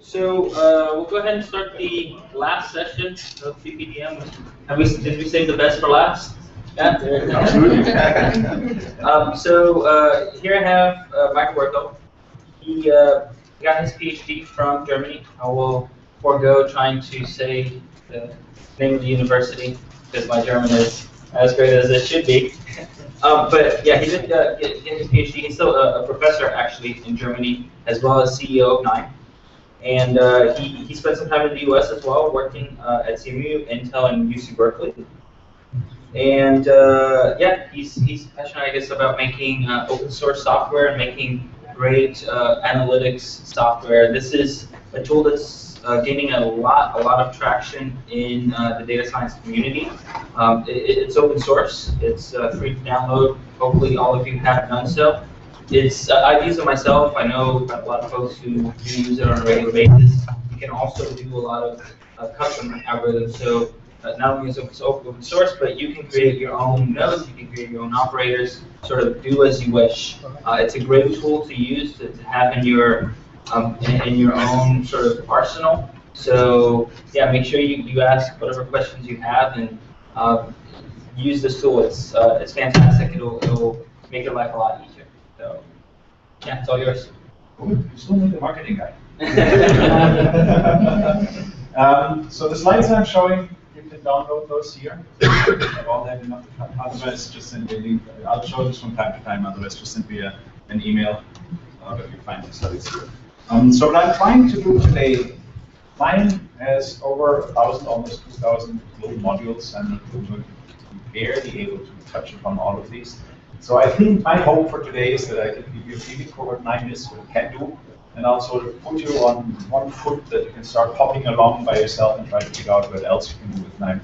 So we'll go ahead and start the last session of CPDM. Did we save the best for last? Yeah. Absolutely. Here I have Michael Berthold. He got his PhD from Germany. I will forego trying to say the name of the university because my German is as great as it should be. But yeah, he did get his PhD. He's still a professor actually in Germany as well as CEO of KNIME. And he spent some time in the US as well, working at CMU, Intel, and UC Berkeley. And yeah, he's passionate, I guess, about making open source software and making great analytics software. This is a tool that's gaining a lot of traction in the data science community. It's open source. It's free to download. Hopefully, all of you have done so. I've used it myself. I know a lot of folks who do use it on a regular basis. You can also do a lot of custom algorithms. So not only is it open source, but you can create your own nodes, you can create your own operators, sort of do as you wish. It's a great tool to use to have in your own sort of arsenal. So yeah, make sure you ask whatever questions you have and use this tool. It's fantastic. It'll make your life a lot easier. So yeah, it's all yours. Cool. You still need a marketing guy. So the slides I'm showing, you can download those here. All that enough. Otherwise, just send me a link. I'll show this from time to time. Otherwise, just send me an email that you find the slides here. So what I'm trying to do today, KNIME has over 1,000, almost 2,000 global modules, and I'm barely able to touch upon all of these. So I think my hope for today is that I can give you a feeling for what KNIME is, what it can do, and I'll sort of put you on one foot that you can start hopping along by yourself and try to figure out what else you can do with KNIME.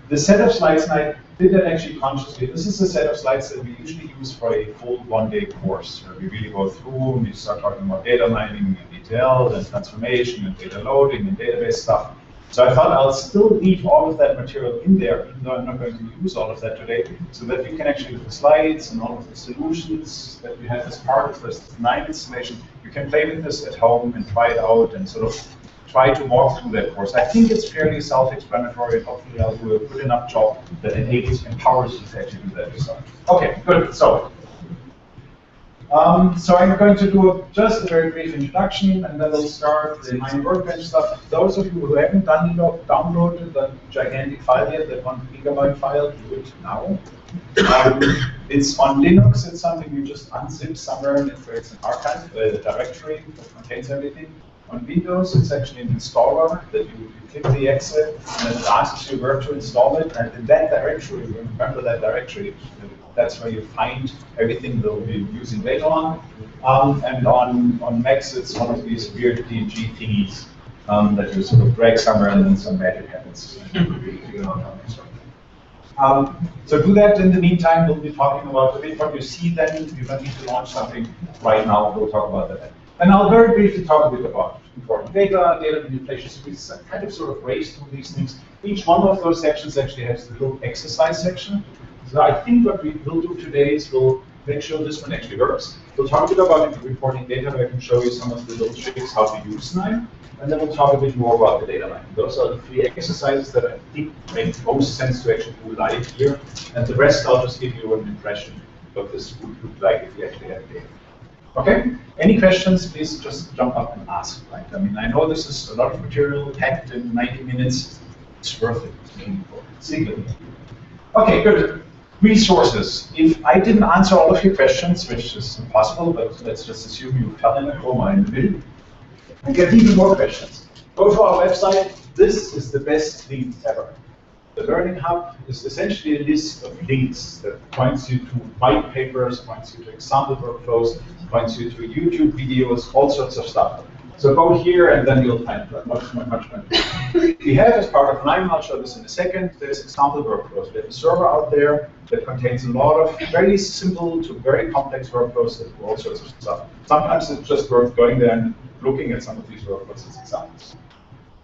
The set of slides, and I did that actually consciously. This is a set of slides that we usually use for a full one-day course, where we really go through and we start talking about data mining in detail, and transformation, and data loading, and database stuff. So I thought I'll still leave all of that material in there, even though I'm not going to use all of that today, so that you can actually, with the slides and all of the solutions that we have as part of this KNIME installation, you can play with this at home and try it out and sort of try to walk through that course. I think it's fairly self-explanatory, and hopefully I'll do a good enough job that empowers you to actually do that yourself. Okay, good. So I'm going to do just a very brief introduction, and then we'll start the KNIME Workbench stuff. Those of you who haven't downloaded the gigantic file yet, that 1 gigabyte file, do it now. It's on Linux. It's something you just unzip somewhere, and it creates an archive, a directory that contains everything. On Windows, it's actually an installer that you click the exit, and it asks you where to install it, and in that directory, remember that directory, that's where you find everything that we'll be using later on. And on Macs, it's one of these weird DNG thingies that you sort of drag somewhere, and then some magic happens. So do that. In the meantime, we'll be talking about what you see then. You don't need to launch something right now. We'll talk about that. And I'll very briefly talk a bit about important data manipulation. So we kind of sort of race through these things. Each one of those sections actually has the little exercise section. So I think what we will do today is we'll make sure this one actually works. We'll talk a bit about reporting data, where I can show you some of the little tricks how to use KNIME. And then we'll talk a bit more about the data mining. Those are the 3 exercises that I think make most sense to actually do live here. And the rest, I'll just give you an impression of what this would look like if we actually had data. Okay? Any questions, please just jump up and ask. Right? I mean, I know this is a lot of material packed in 90 minutes. It's worth it. Okay, good. Resources. If I didn't answer all of your questions, which is impossible, but let's just assume you fell in a coma in the middle, and get even more questions. Go to our website. This is the best link ever. The Learning Hub is essentially a list of links that points you to white papers, points you to example workflows, points you to YouTube videos, all sorts of stuff. So go here, and then you'll find much more. We have, as part of KNIME, I'll show this in a second, there's example workflows. We have a server out there that contains a lot of very simple to very complex workflows that do all sorts of stuff. Sometimes it's just worth going there and looking at some of these workflows as examples.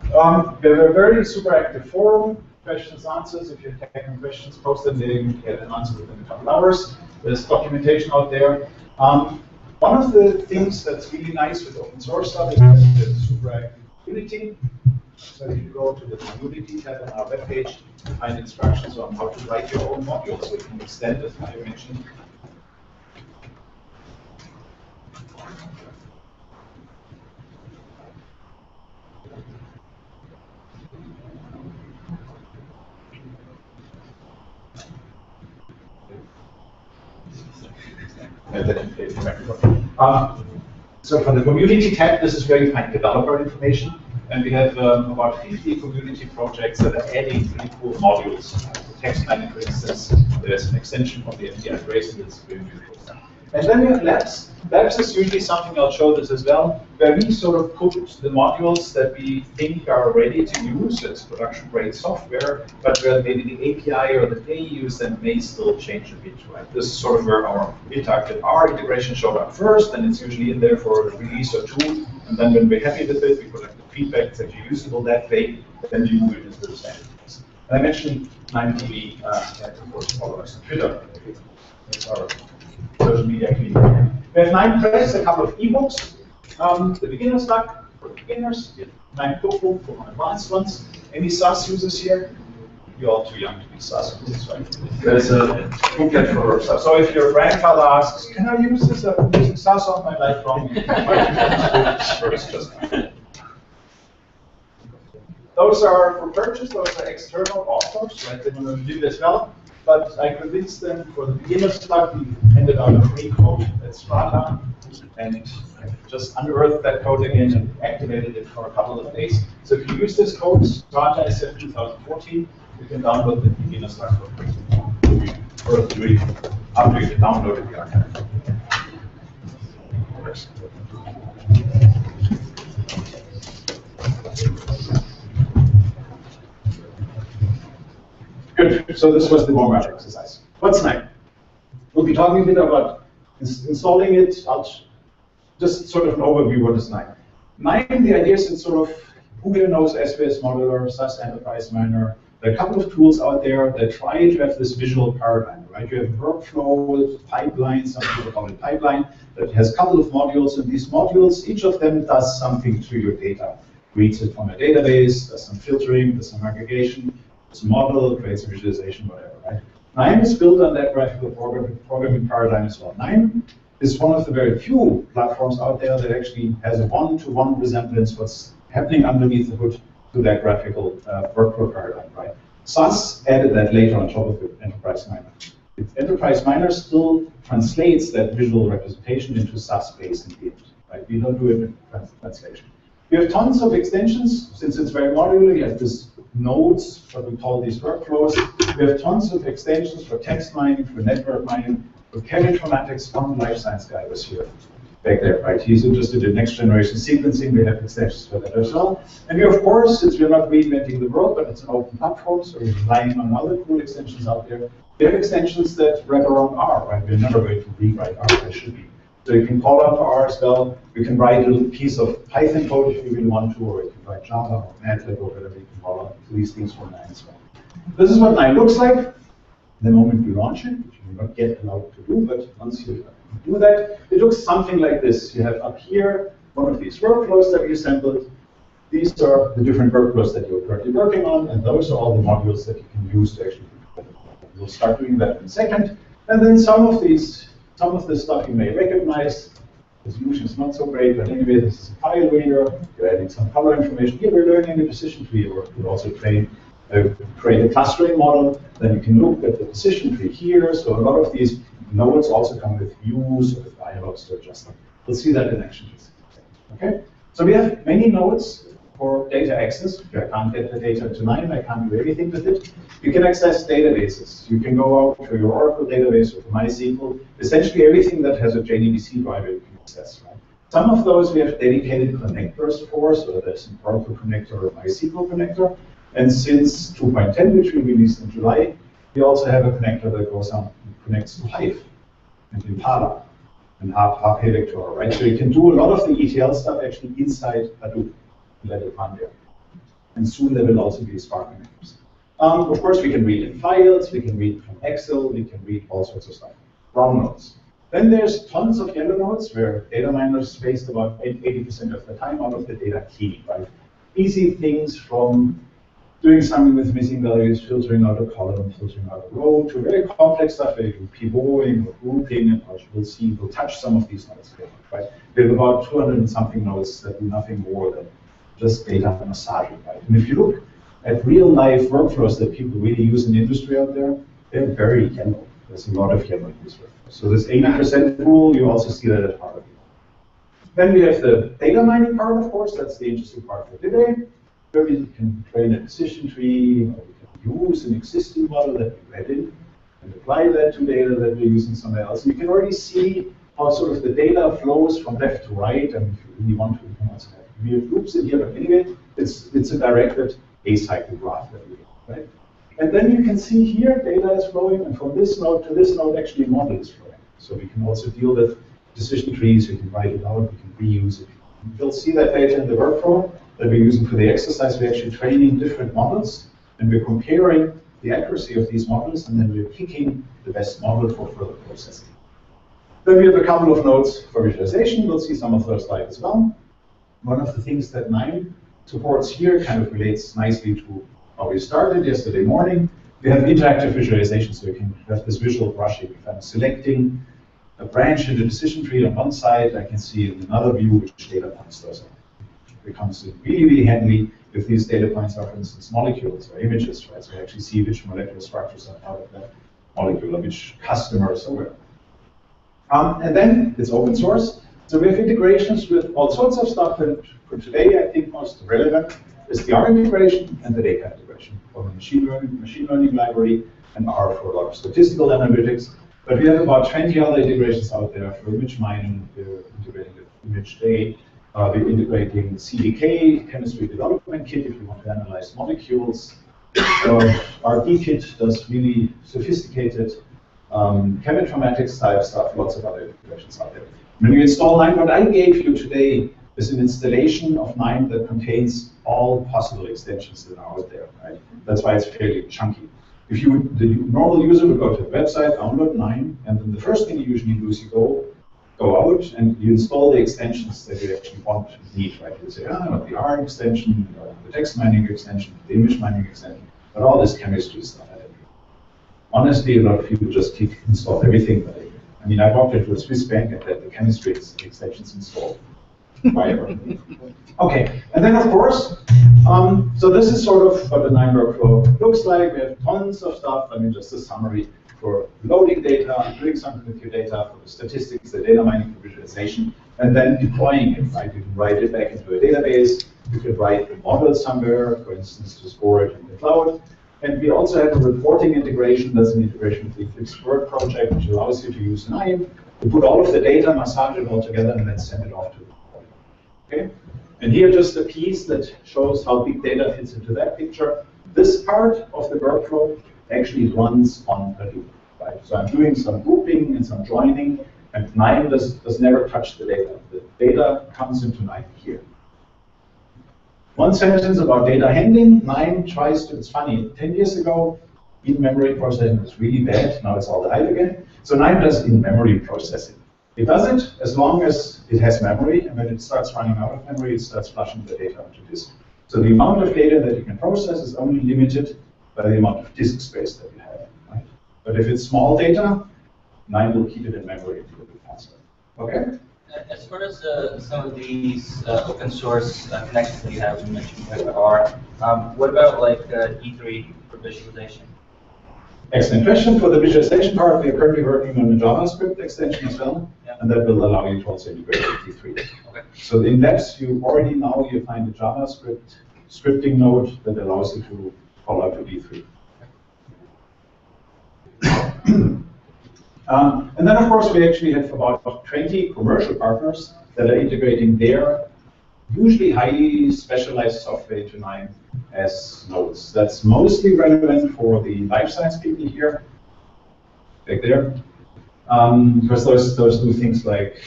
We have a very super active forum, questions, answers. If you're taking questions, post them there, you can get an answer within a couple hours. There's documentation out there. One of the things that's really nice with open source stuff is that there's super active community. So if you go to the community tab on our webpage, you find instructions on how to write your own modules, so you can extend it, I mentioned. So for the community tab, this is where you find developer information. And we have about 50 community projects that are adding pretty cool modules. For text mining, for instance, there's an extension from the MPI trace that's very beautiful stuff. And then we have labs. Labs is usually something, I'll show this as well, where we sort of put the modules that we think are ready to use as production-grade software, but where maybe the API or the day use then may still change a bit, right? This is sort of where our retargeted R integration showed up first, and it's usually in there for a release or two, and then when we're happy with it, we collect the feedback, it's actually usable that way, then we move it into the standard case. And I mentioned KNIME TV, and of course follow us on Twitter. That's our social media community. We have KNIME Press, a couple of ebooks. The beginner's luck for beginners, KNIME Cookbook for advanced ones. Any SAS users here? You're all too young to be SAS users, right? There's a booklet for SAS. So if your grandfather asks, can I use this? I've been using SAS all my life long. Those are for purchase, those are external authors, right? They want to do as well. But I convinced them for the beginner's luck, we handed out a free code at Strata, and I just unearthed that code again and activated it for a couple of days. So if you use this code, Strata is in 2014, you can download the beginner's luck for free. Or do it after you downloaded the archive. Good. So this was the warm-up exercise. What's KNIME? We'll be talking a bit about installing it. Just sort of an overview. What is KNIME? KNIME, the idea is it's sort of Google knows SPS Modeler, SAS Enterprise Miner. There are a couple of tools out there that try to have this visual paradigm, right? You have workflow, pipelines, some people call it pipeline, that has a couple of modules, and these modules, each of them does something to your data. Reads it from a database, does some filtering, does some aggregation. It's a model, creates a visualization, whatever, right? KNIME is built on that graphical programming paradigm as well. KNIME is one of the very few platforms out there that actually has a one-to-one resemblance what's happening underneath the hood to that graphical workflow paradigm, right? SAS added that later on top of the Enterprise Miner. The Enterprise Miner still translates that visual representation into SAS-based in the end, right? We don't do it in translation. We have tons of extensions. Since it's very modular, you have this nodes, what we call these workflows. We have tons of extensions for text mining, for network mining, for cheminformatics. One life science guy was here, back there, right? He's interested in next generation sequencing. We have extensions for that as well. And we, of course, since we're not reinventing the world, but it's an open platform, so we're relying on other cool extensions out there. We have extensions that wrap around R, right? We're never going to rewrite R, there should be. So you can call out R as well. You can write a little piece of Python code if you really want to, or you can write Java or MATLAB or whatever you can call out these things from KNIME as well. This is what KNIME looks like the moment we launch it, which you're not yet allowed to do, but once you do that, it looks something like this. You have up here one of these workflows that we assembled. These are the different workflows that you're currently working on, and those are all the modules that you can use to actually do it. We'll start doing that in a second. And then some of this stuff you may recognize. The solution is not so great, but anyway, this is a file reader. You're adding some color information. Here we're learning a decision tree, or you could also create a clustering model. Then you can look at the decision tree here. So a lot of these nodes also come with views or with dialogues to adjust them. We'll see that in action. Okay? So we have many nodes for data access. I can't get the data to KNIME. I can't do anything with it. You can access databases. You can go out to your Oracle database or to MySQL. Essentially everything that has a JDBC driver you can access. Right? Some of those we have dedicated connectors for, so there's an Oracle connector or a MySQL connector. And since 2.10, which we released in July, we also have a connector that goes on and connects to Hive and Impala and RP Vector, right? So you can do a lot of the ETL stuff actually inside Hadoop. Let it run there. And soon there will also be Spark connectors. Of course, we can read in files, we can read from Excel, we can read all sorts of stuff. Brown nodes. Then there's tons of yellow nodes where data miners waste about 80% of the time out of the data cleaning, right? Easy things from doing something with missing values, filtering out a column, filtering out a row, to very complex stuff where you do pivoting or grouping, and as we'll see, we'll touch some of these nodes later, right? We have about 200 and something nodes that do nothing more than just data massaging, right? And if you look at real-life workflows that people really use in the industry out there, they're very yellow. There's a lot of yellow in these workflows. So this 80% rule, you also see that at heart of it. Then we have the data mining part, of course. That's the interesting part for today, where we can train a decision tree, or we can use an existing model that we read in and apply that to data that we're using somewhere else. You can already see how sort of the data flows from left to right, and if you really want to, you can also have weird loops in here, but anyway, it's a directed acyclic graph that we get, right? And then you can see here data is flowing, and from this node to this node, actually a model is flowing. So we can also deal with decision trees, we can write it out, we can reuse it. You'll see that later in the workflow that we're using for the exercise. We're actually training different models, and we're comparing the accuracy of these models, and then we're picking the best model for further processing. Then we have a couple of nodes for visualization. We'll see some of those later as well. One of the things that KNIME supports here kind of relates nicely to how we started yesterday morning. We have interactive visualization, so you can have this visual brushing. If I'm selecting a branch in the decision tree on one side, I can see in another view which data points those are. It becomes really, really handy if these data points are, for instance, molecules or images, right? So I actually see which molecular structures are part of that molecule, or which customers are where. And then it's open source. So we have integrations with all sorts of stuff, and for today, I think most relevant is the R integration and the data integration for the machine learning library, and R for a lot of statistical analytics. But we have about 20 other integrations out there for image mining. We're integrating the image day. We're integrating CDK, chemistry development kit, if you want to analyze molecules. Our kit does really sophisticated cheminformatics type stuff, lots of other integrations out there. When you install KNIME, what I gave you today is an installation of KNIME that contains all possible extensions that are out there, right? That's why it's fairly chunky. If you would, the normal user would go to the website, download KNIME, and then the first thing you usually do is you go out and you install the extensions that you actually want and need, right? You say, I want the R extension, the text mining extension, the image mining extension, but all this chemistry stuff. Honestly, a lot of people just install everything. But I mean, I walked into a Swiss bank and had the chemistry extensions installed. Okay, and then of course, so this is sort of what the KNIME workflow looks like. We have tons of stuff. I mean, just a summary for loading data, doing something with your data, for the statistics, the data mining, for visualization, and then deploying it, right? You can write it back into a database. You could write the model somewhere, for instance, to store it in the cloud. And we also have a reporting integration. That's an integration with the Eclipse Word project, which allows you to use KNIME to put all of the data, massage it all together, and then send it off to the reporting. Okay? And here, just a piece that shows how big data fits into that picture. This part of the workflow actually runs on Hadoop, right? So I'm doing some grouping and some joining, and KNIME does never touch the data. The data comes into KNIME here. One sentence about data handling. KNIME tries to, it's funny, 10 years ago, in-memory processing was really bad. Now it's all the hype again. So KNIME does in-memory processing. It does it as long as it has memory, and when it starts running out of memory, it starts flushing the data onto disk. So the amount of data that you can process is only limited by the amount of disk space that you have, right? But if it's small data, KNIME will keep it in memory a little bit faster. Okay? As far as some of these open source connections that you have, you mentioned R, what about like E3 for visualization? Excellent question. For the visualization part, we are currently working on a JavaScript extension as well, and that will allow you to also integrate with E3. Okay. So in Labs, you already now you find a JavaScript scripting node that allows you to call out to E3. And then, of course, we actually have about 20 commercial partners that are integrating their usually highly specialized software into KNIME as nodes. That's mostly relevant for the life science people here, back there, because those do things like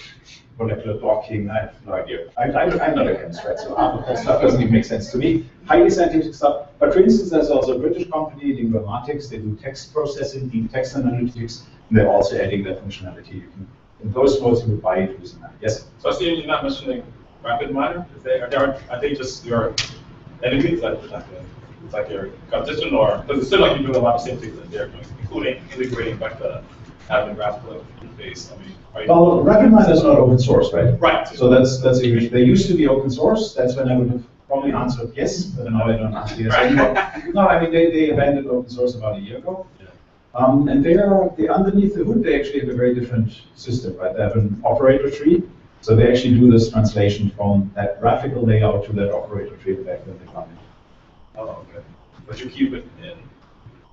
molecular docking. I have no idea. I'm not a chemist, right? So that stuff doesn't even make sense to me. Highly scientific stuff. But for instance, there's also a British company, Linguamatics. They do text processing, deep text analytics, and they're also adding that functionality. You can In those modes, you would buy it using that. Yes? So I see you're not mentioning RapidMiner. Are they just your enemies? It's like your competition, or because it seems like you're doing a lot of same things that they're doing, including integrating like the admin graphical interface. I mean, are you... Well, RapidMiner is not open source, right? Right. So that's a huge. They used to be open source. That's when I would have probably answered yes, but now I don't answer yes anymore. No, I mean they abandoned open source about a year ago. Yeah. And they underneath the hood, they actually have a very different system, right? They have an operator tree. So they actually do this translation from that graphical layout to that operator tree back when they come in. Oh, okay. But you keep it in.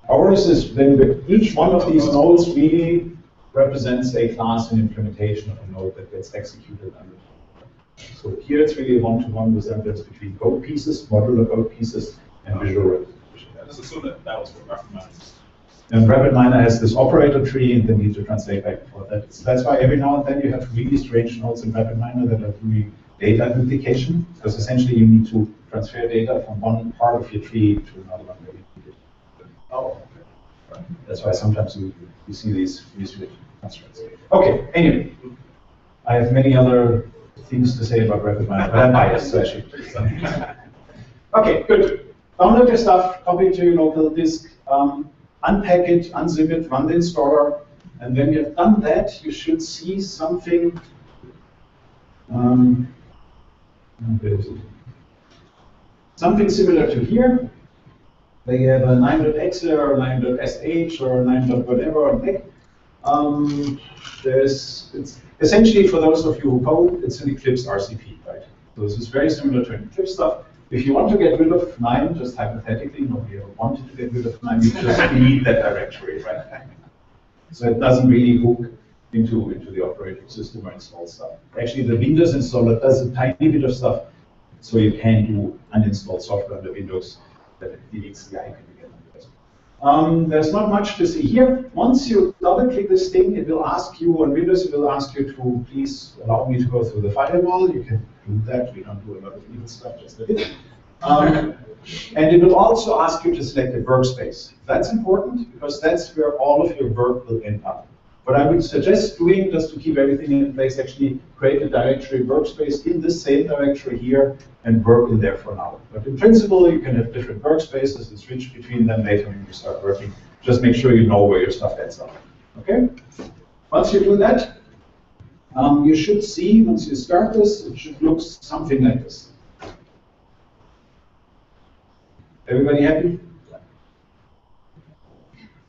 Ours is then each one of these nodes really represents a class and implementation of a node that gets executed under. So here it's really a one-to-one resemblance between code pieces, modular code pieces, and visual representation. I just assumed that was for RapidMiner. And RapidMiner has this operator tree, and they need to translate back and forth. That's why every now and then you have really strange nodes in RapidMiner that are doing data duplication, because essentially you need to transfer data from one part of your tree to another one where you need it. Oh, okay. Right. That's why sometimes you see these constraints. Okay, anyway, I have many other things to say about RapidMiner, but I'm biased, so I should. Okay, good. Download your stuff, copy it to your local disk. Unpack it, unzip it, run the installer, and when you've done that, you should see something. Where is it? Something similar to here. They have a 9.exe or 9.sh or 9. Whatever on deck. It's essentially, for those of you who code, it's an Eclipse RCP, right? So this is very similar to Eclipse stuff. If you want to get rid of KNIME, just hypothetically, nobody ever wanted to get rid of KNIME, you just delete that directory, right? So it doesn't really hook into the operating system or install stuff. Actually, the Windows installer does a tiny bit of stuff, so you can do uninstalled software under Windows that it deletes the icon again. There's not much to see here. Once you double-click this thing, it will ask you, on Windows, it will ask you to please allow me to go through the firewall. You can do that. We don't do a lot of evil stuff, just a bit. And it will also ask you to select a workspace. That's important because that's where all of your work will end up. What I would suggest doing, just to keep everything in place, actually create a directory workspace in the same directory here and work in there for now. But in principle, you can have different workspaces and switch between them later when you start working. Just make sure you know where your stuff ends up. Okay? Once you do that, you should see, once you start this, it should look something like this. Everybody happy?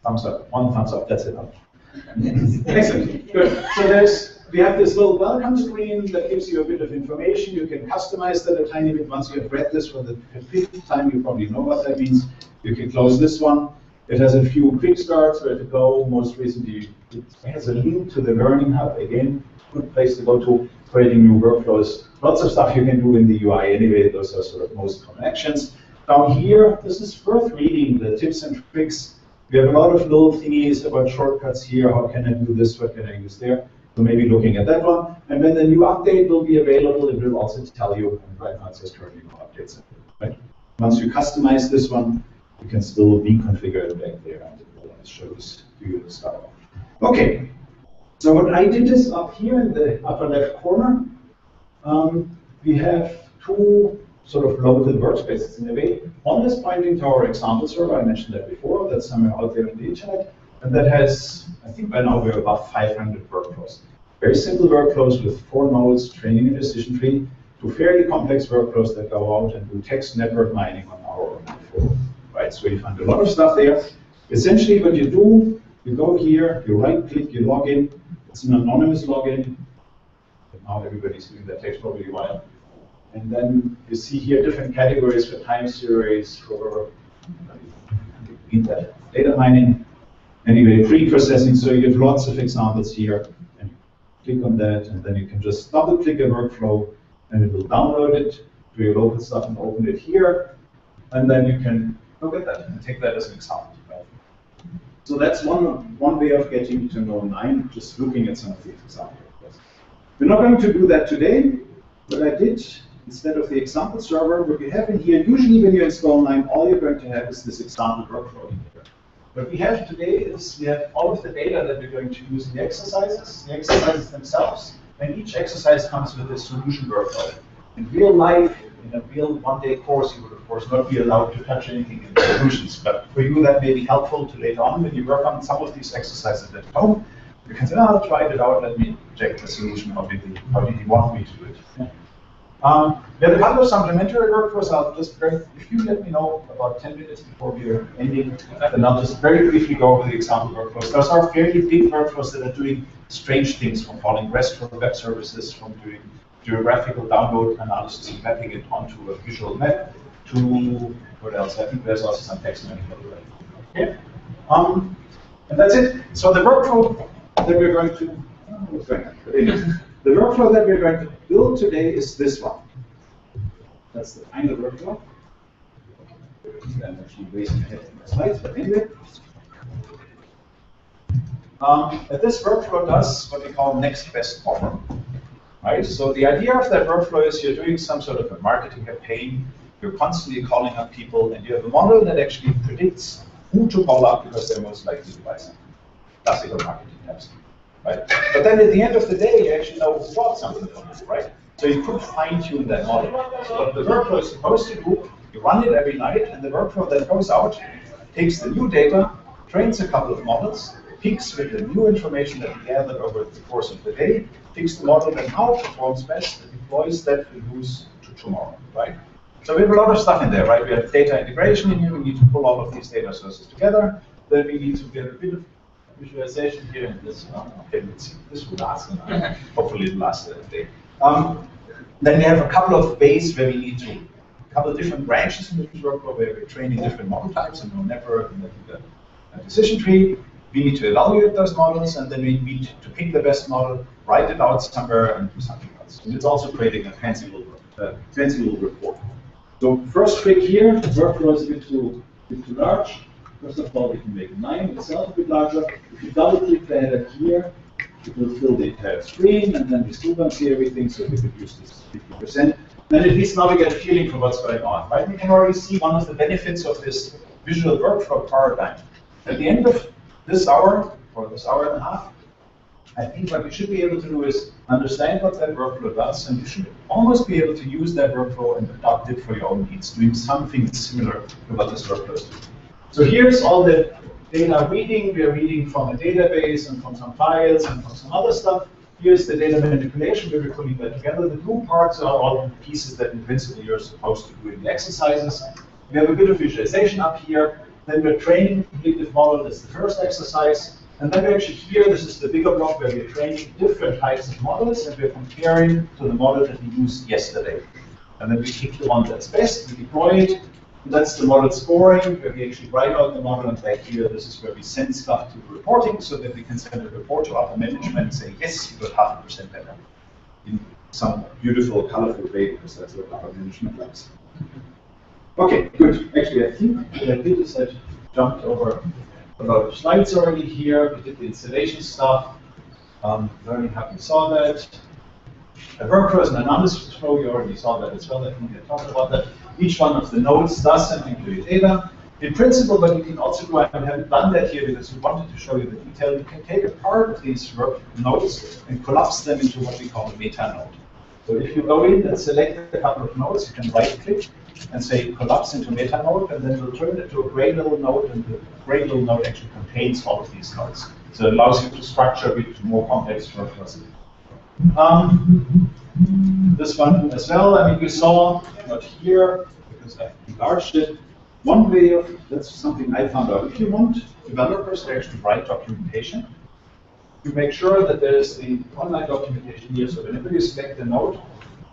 Thumbs up. One thumbs up. That's it. Excellent. Good. So we have this little welcome screen that gives you a bit of information. You can customize that a tiny bit. Once you have read this for the 5th time, you probably know what that means. You can close this one. It has a few quick starts where to go. Most recently, it has a link to the Learning Hub. Again, good place to go to, creating new workflows. Lots of stuff you can do in the UI anyway. Those are sort of most common actions. Down here, this is worth reading, the tips and tricks. We have a lot of little thingies about shortcuts here. How can I do this? What can I use there? So maybe looking at that one. And when the new update will be available, it will also tell you. And right now it says currently no updates. Right? Once you customize this one, you can still reconfigure it back there, and it will show this to you in the start. Okay. So what I did is up here in the upper left corner, we have two sort of local workspaces in a way. One is pointing to our example server. I mentioned that before. That's somewhere out there on the internet. And that has, I think by now we're about 500 workflows. Very simple workflows with 4 nodes, training and decision tree, to fairly complex workflows that go out and do text network mining on our forum. Right? So you find a lot of stuff there. Essentially what you do, you go here, you right click, you log in. It's an anonymous login. But now everybody's doing that, takes probably a while. And then you see here different categories for time series, for data mining, anyway, pre-processing. So you have lots of examples here. And you click on that, and then you can just double-click a workflow, and it will download it to your local stuff and open it here. And then you can look at that and take that as an example. Right? So that's one way of getting to know KNIME, just looking at some of these examples. We're not going to do that today. What I did, instead of the example server, what you have in here, usually when you install KNIME, all you're going to have is this example workflow in here. What we have today is we have all of the data that we're going to use in the exercises themselves, and each exercise comes with a solution workflow. In real life, in a real one-day course, you would of course not be allowed to touch anything in the solutions, but for you that may be helpful to later on when you work on some of these exercises at home. You can say, oh, I'll try it out, let me check the solution, how did he want me to do it? Yeah. We have a couple of supplementary workflows. I'll just if you let me know about 10 minutes before we are ending, then I'll just very briefly go over the example workflows. Those are fairly big workflows that are doing strange things, from calling RESTful web services, from doing geographical download analysis and mapping it onto a visual map, to what else? I think there's also some text manipulation. Okay. And that's it. So the workflow that we're going to the workflow that we're going to build today is this one. That's the final workflow. I'm actually racing ahead in my slides, but anyway. This workflow does what we call next best offer. Right? So the idea of that workflow is you're doing some sort of a marketing campaign, you're constantly calling up people, and you have a model that actually predicts who to call up because they're most likely to buy something. Classical marketing types. Right? But then at the end of the day, you actually know who bought something from you, right? So you could fine-tune that model. So what the workflow is supposed to do, you run it every night, and the workflow that goes out takes the new data, trains a couple of models, peaks with the new information that we gathered over the course of the day, picks the model that now performs best, and deploys that for use to tomorrow, right? So we have a lot of stuff in there, right? We have data integration in here. We need to pull all of these data sources together. Then we need to get a bit of visualization here in this. Okay, let's see. This will last. Hopefully, it'll last a day. Then we have a couple of ways where we need to, a couple of different branches in the workflow where we're training different model types and neural network and a decision tree. We need to evaluate those models, and then we need to pick the best model, write it out somewhere, and do something else. And it's also creating a fancy little report. So first trick here, the workflow is a bit too large. First of all, we can make KNIME itself a bit larger. If you double click the header here, it will fill the entire screen, and then we still don't see everything, so we could use this 50%. Then at least now we get a feeling for what's going on, right? We can already see one of the benefits of this visual workflow paradigm. At the end of this hour, or this hour and a half, I think what we should be able to do is understand what that workflow does, and you should almost be able to use that workflow and adopt it for your own needs, doing something similar to what this workflow is doing. So here's all the data reading. We're reading from a database and from some files and from some other stuff. Here's the data manipulation where we're putting that together. The blue parts are all the pieces that in principle you're supposed to do in the exercises. We have a bit of visualization up here. Then we're training a predictive model. That's the first exercise. And then we're actually here, this is the bigger block where we're training different types of models, and we're comparing to the model that we used yesterday. And then we pick the one that's best, we deploy it. And that's the model scoring, where we actually write out the model, and back here, this is where we send stuff to the reporting so that we can send a report to upper management and say, yes, you got 0.5% better. In some beautiful, colorful way, because that's what upper management likes. Okay, good. Actually, I think what I did is I jumped over a lot of slides already here. We did the installation stuff. Learning how you saw that. The workflow is an analysis flow. You already saw that as well. I think I talked about that. Each one of the nodes does something to your data. In principle, but you can also do, I haven't done that here because we wanted to show you the detail. You can take a part of these nodes and collapse them into what we call a meta node. So if you go in and select a couple of nodes, you can right-click and say collapse into meta node, and then we'll turn it to a gray little node, and the gray little node actually contains all of these nodes. So it allows you to structure a bit more complex workflows. This one as well, I mean, you saw, not here, because I enlarged it. One way of, that's something I found out, if you want developers to actually write documentation, you make sure that there is the online documentation here, so whenever you select a node,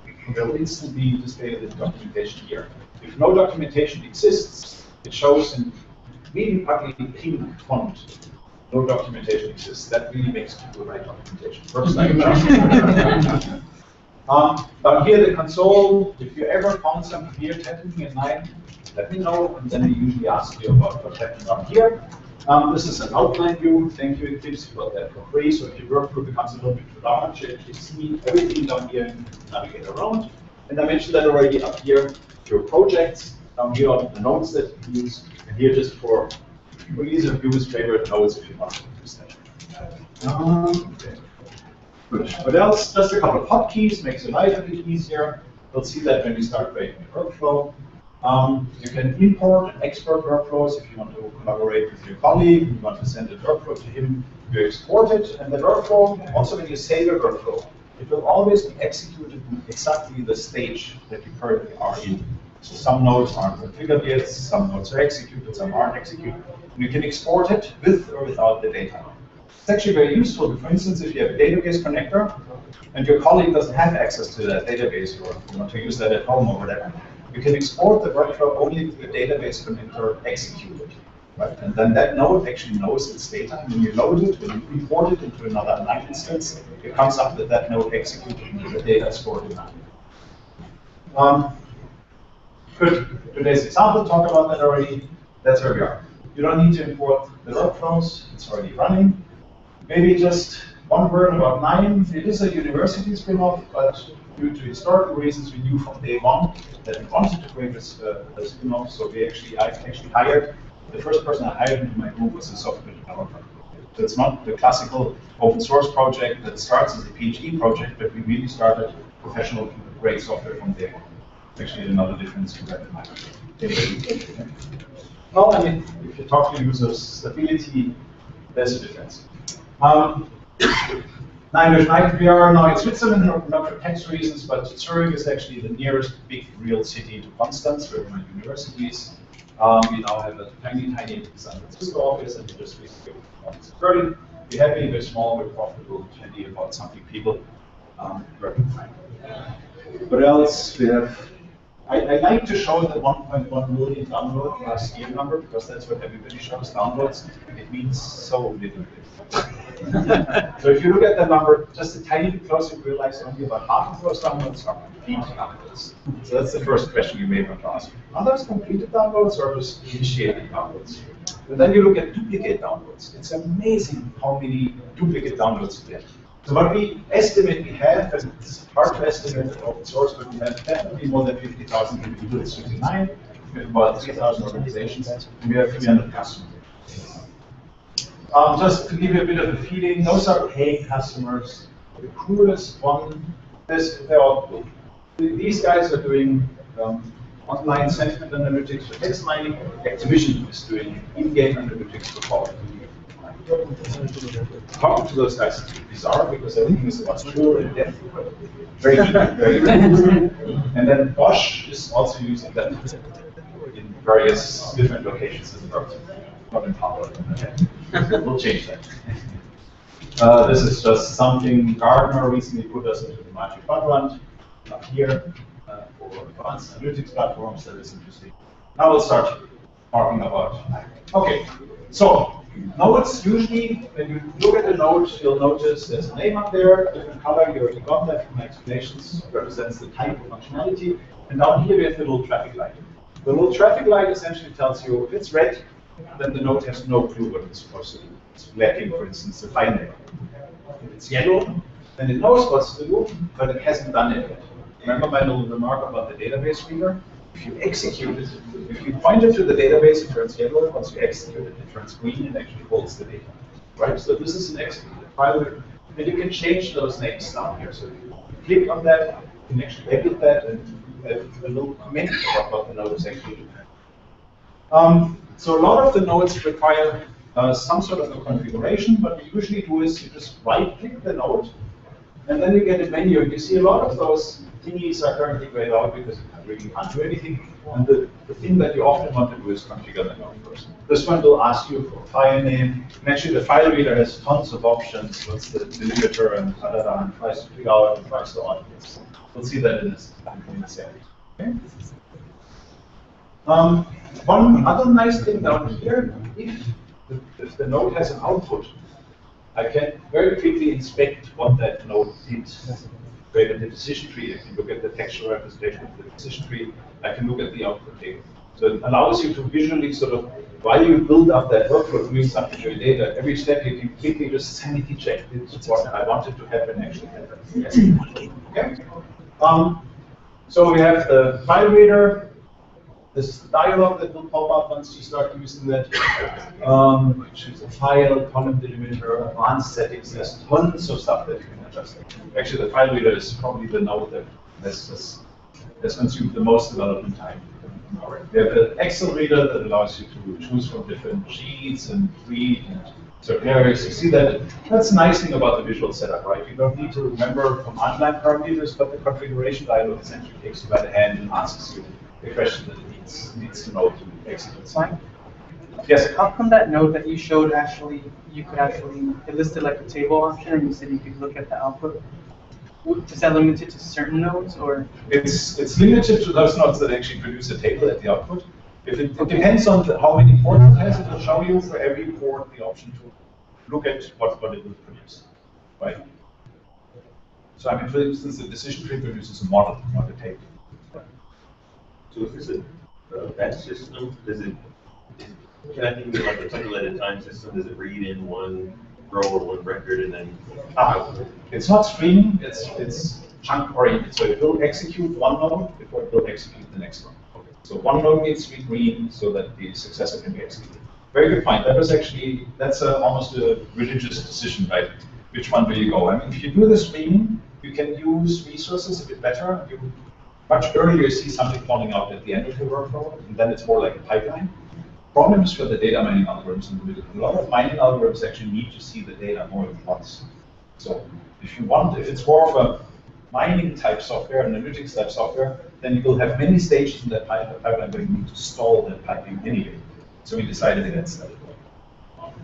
it will instantly display the documentation here. If no documentation exists, it shows in really ugly pink font. No documentation exists. That really makes people write documentation. Works like a down here, the console, if you ever found something weird happening at night, let me know, and then we usually ask you about what happened down here. This is an outline view. Thank you, Eclipse, you got that for free. So if your workflow becomes a little bit too large, you actually see everything down here and navigate around. And I mentioned that already up here, your projects, down here are the nodes that you use, and here just for Well, ease of use, favorite nodes if you want to use that. Okay. Good. What else? Just a couple of hotkeys makes your life a bit easier. We'll see that when we start creating a workflow. You can import and export workflows if you want to collaborate with your colleague, you want to send a workflow to him, you export it, and the workflow, also when you save a workflow, it will always be executed in exactly the stage that you currently are in. So some nodes aren't configured yet, some nodes are executed, some aren't executed. And you can export it with or without the data. It's actually very useful. For instance, if you have a database connector and your colleague doesn't have access to that database, or you want to use that at home or whatever, you can export the workflow only with the database connector executed. Right? And then that node actually knows its data. And when you load it, when you import it into another KNIME instance, it comes up with that node executed into the data stored in KNIME. Good. Today's example talked about that already. That's where we are. You don't need to import the workflows. It's already running. Maybe just one word about KNIME. It is a university spin-off, but due to historical reasons, we knew from day one that we wanted to create this spin-off. So I actually hired, the first person I hired into my group was a software developer. So it's not the classical open source project that starts as a PhD project, but we really started professional grade software from day one. Actually, another difference you got in mind. Well, I mean, if you talk to users, stability, there's a difference. We are now in Switzerland, not for tax reasons, but Zurich is actually the nearest big real city to Constance, where my university is. We now have a tiny San Francisco office, and we just recently opened Berlin. We're happy, we're small, we're profitable, 20 about something people, working fine. What else? We have. I like to show the 1.1 million download last year number because that's what everybody shows downloads. It means so little bit. So if you look at that number just a tiny bit closer, you realize only about half of those downloads are complete downloads. So that's the first question you may want to ask. Are those completed downloads or just initiated downloads? And then you look at duplicate downloads. It's amazing how many duplicate downloads you get. So what we estimate we have, and it's hard to estimate in open source, but we have definitely more than 50,000 individuals using KNIME. We have about 3,000 organizations, and we have 300 customers. Just to give you a bit of a feeling, those are paying customers. The coolest one, they're all cool. These guys are doing online sentiment analytics for text mining. Activision is doing in-game analytics for Call of Duty. Talking to those guys is bizarre because everything is about pure and depth. Very good, very good. And then Bosch is also using that in various different locations in the world. Not in power. We'll change that. This is just something Gartner recently put us into the Magic Quadrant up here for advanced analytics platforms. That is interesting. Now we'll start talking about. Okay, so nodes, usually when you look at the node, you'll notice there's a name up there, different color. You already got that from my explanations. Represents the type of functionality. And down here we have the little traffic light. The little traffic light essentially tells you if it's red, then the node has no clue what it's supposed to do. It's lacking, for instance, the file name. If it's yellow, then it knows what's to do, but it hasn't done it yet. Remember my little remark about the database reader? If you execute it, if you point it to the database, it turns yellow. Once you execute it, it turns green and actually holds the data. Right? So this is an executed file, and you can change those names down here. So if you click on that, you can actually edit that and have a little comment about what the node is actually doing. So a lot of the nodes require some sort of a configuration. What we usually do is you just right-click the node, and then you get a menu. You see a lot of those thingies are currently grayed out because you really can't do anything. And the thing that you often want to do is configure the node first. This one will ask you for a file name. And actually, the file reader has tons of options. What's the delimiter and da-da-da, and tries to figure out and tries to audit this. We'll see that in a second. Okay? One other nice thing down here, if the node has an output, I can very quickly inspect what that node did. Create a decision tree. I can look at the textual representation of the decision tree. I can look at the output table. So it allows you to visually sort of, while you build up that workflow doing something to your data, every step you can quickly just sanity check. This is what I wanted to happen actually happen. Yes. Okay. So we have the file reader. This is the dialog that will pop up once you start using that. Choose a file, column delimiter, advanced settings. There's tons of stuff that you can adjust. Actually, the file reader is probably the node that has consumed the most development time. We have an Excel reader that allows you to choose from different sheets and read and certain areas. You see that that's the nice thing about the visual setup, right? You don't need to remember command line parameters, but the configuration dialog essentially takes you by the hand and asks you the question that it needs to know to execute. Fine. Yes? How come that node that you showed actually, it listed like a table option and you said you could look at the output? Is that limited to certain nodes, or? It's limited to those nodes that actually produce a table at the output. If it depends on how many ports it has, it will show you for every port the option to look at what it will produce, right? So I mean, for instance, the decision tree produces a model, not a table. So if it's a batch system, can I think of it like a tabulated time system? Does it read in one row or one record and then output? It's not streaming, it's chunk oriented. So it will execute one node before it will execute the next one. Okay. So one node needs to be green so that the successor can be executed. Very good point. That's almost a religious decision, right? Which one do you go? I mean, if you do the streaming, you can use resources a bit better. You much earlier see something falling out at the end of your workflow, and then it's more like a pipeline. Problem is for the data mining algorithms in the middle. A lot of mining algorithms actually need to see the data more than once. So if it's more of a mining type software, analytics type software, then you will have many stages in that pipeline where you need to stall that piping anyway. So we decided against that.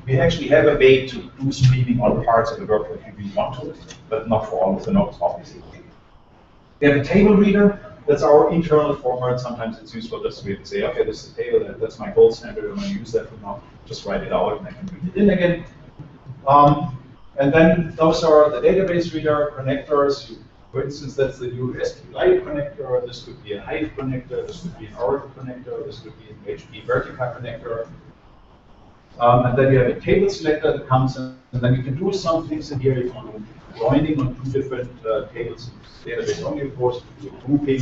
We actually have a way to do streaming on parts of the workflow if we want to, but not for all of the nodes, obviously. We have a table reader. That's our internal format. Sometimes it's useful just to be able to say, okay, this is a table, that's my gold standard, I'm going to use that from now. Just write it out and I can read it in again. And then those are the database reader connectors. For instance, that's the new SQLite connector. This could be a Hive connector. This could be an Oracle connector. This could be an HP Vertica connector. And then you have a table selector that comes in, and then you can do some things in here. If you joining on two different tables, database only, of course, grouping,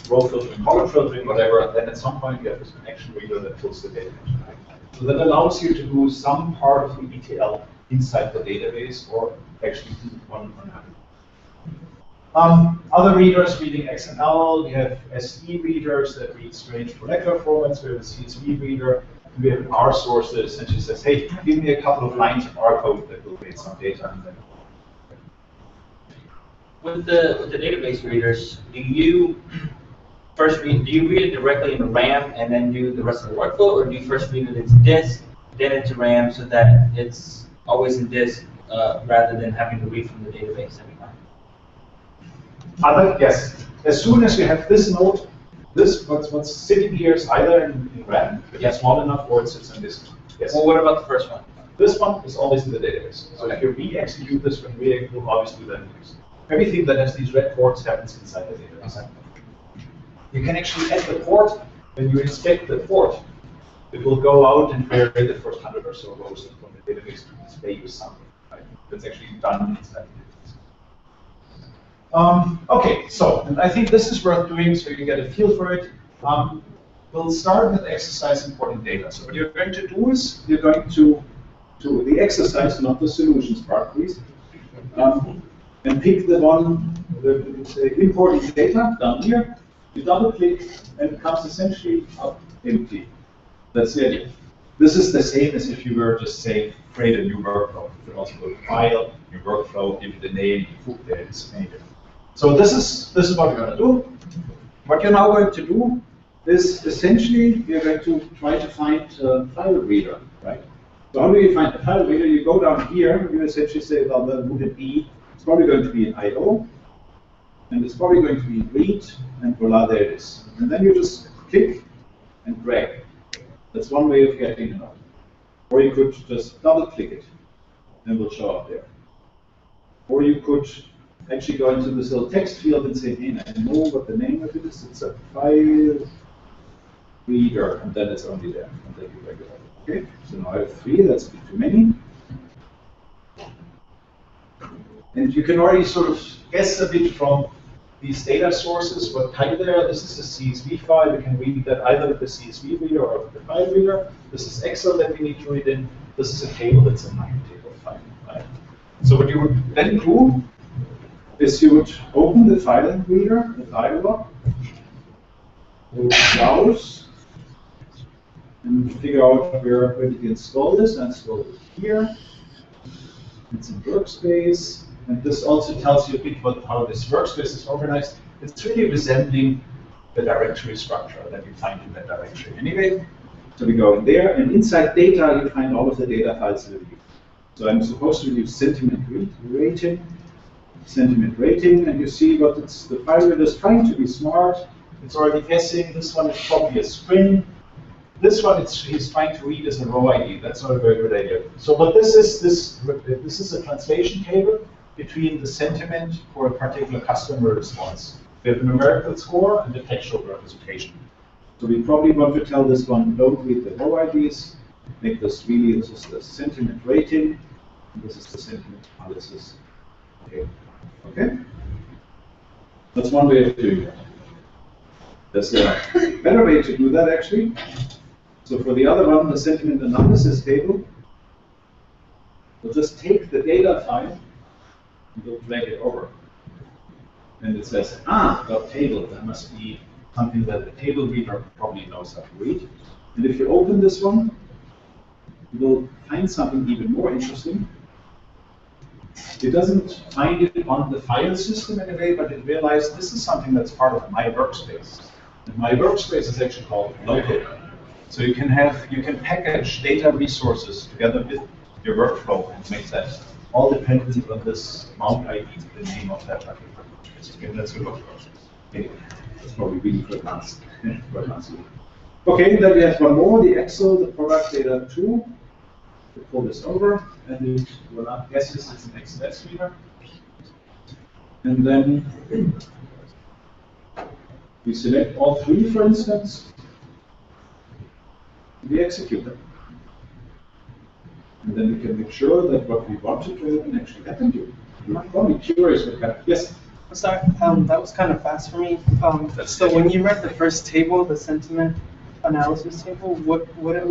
row filtering, column filtering, whatever. And then at some point you have this connection reader that fills the data. So that allows you to do some part of the ETL inside the database, or actually do one. Other readers reading XML. We have SE readers that read strange molecular formats. We have a CSV reader. We have an R source that essentially says, hey, give me a couple of lines of R code that will create some data. And then with the database readers, do you read it directly in the RAM and then do the rest of the workflow, or do you first read it into disk, then into RAM, so that it's always in disk rather than having to read from the database every time? Yes. As soon as you have this node, what's sitting here is either in RAM, if it's small enough, or it sits in disk. Yes. Well, what about the first one? This one is always in the database. So if you re-execute this one, we will always do that in disk. Everything that has these red ports happens inside the database. You can actually add the port. When you inspect the port, it will go out and query the first 100 or so rows from the database to display you something. Right? That's actually done inside the database. Okay, so and I think this is worth doing so you get a feel for it. We'll start with exercise importing data. So what you're going to do is you're going to do the exercise, not the solutions part, please. And pick the one, the importing data down here. You double click, and it comes essentially up empty. That's the idea. This is the same as if you were just saying, create a new workflow. You can also go to File, New Workflow, give it a name, you put there, it's anything. So this is what we're going to do. What you're now going to do is essentially you're going to try to find a file reader, right? So how do you find a file reader? You go down here, you essentially say, well, would it be? It's probably going to be an I/O, and it's probably going to be read, and voila, there it is. And then you just click and drag. That's one way of getting it out. Or you could just double click it, and it will show up there. Or you could actually go into this little text field and say, hey, I know what the name of it is. It's a file reader, and then it's only there. And then you drag it out. Okay, so now I have 3, that's a bit too many. And you can already sort of guess a bit from these data sources, what type they are. This is a CSV file. We can read that either with the CSV reader or with the file reader. This is Excel that we need to read in. This is a table that's a KNIME table file. Right? So what you would then do is you would open the file reader, the dialog, browse, and figure out where did you install this. I installed it here. It's in Workspace. And this also tells you a bit about how this workspace is organized. It's really resembling the directory structure that you find in that directory anyway. So we go in there, and inside data, you find all of the data files that you. So I'm supposed to use sentiment rating, and you see what it's, the file reader is trying to be smart. It's already guessing. This one is probably a string. This one, he's trying to read as a row ID. That's not a very good idea. So what this is a translation table between the sentiment for a particular customer response. We have a numerical score and a textual representation. So we probably want to tell this one, don't read the row IDs, make this really, this is the sentiment rating, and this is the sentiment analysis. Okay? That's one way of doing that. There's a better way to do that, actually. So for the other one, the sentiment analysis table, we'll just take the data file, we'll drag it over. And it says, got table. That must be something that the table reader probably knows how to read. And if you open this one, you will find something even more interesting. It doesn't find it on the file system in a way, but it realized this is something that's part of my workspace. And my workspace is actually called local. So you can package data resources together with your workflow and make that all dependent on this mount ID, the name of that particular workspace. Okay, that's good. Okay, that's probably really for advanced. Okay, then we have one more, the Excel, the product data 2. We pull this over, and it will not guess this, it's an XLS reader. And then we select all three, for instance. We execute them. And then we can make sure that what we wanted to happen actually happened to you. You're probably curious what happened. Yes? Sorry, that was kind of fast for me. So when you read the first table, the sentiment analysis table, what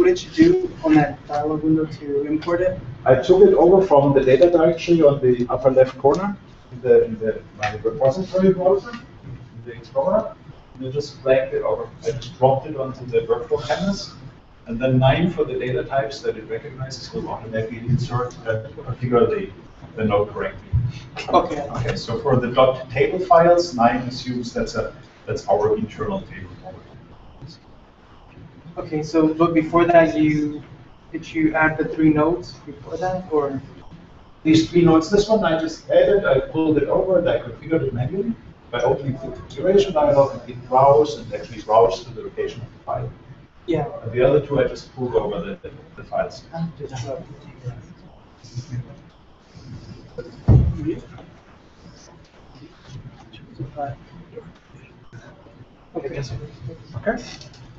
did you do on that dialog window to import it? I took it over from the data directory on the upper left corner in my repository browser, in the Explorer, and I just dragged it over. I just dropped it onto the workflow canvas. And then KNIME for the data types that it recognizes will automatically insert particularly the node correctly. Okay. Okay. So for the .table files, KNIME assumes that's our internal table. Okay. So, but before that, did you add the 3 nodes before that, or? These 3 nodes. This one I just added. I pulled it over and I configured it manually by opening the configuration dialog and hit browse and actually browse to the location of the file. Yeah. And the other 2 I just pulled over the files. Okay. Okay.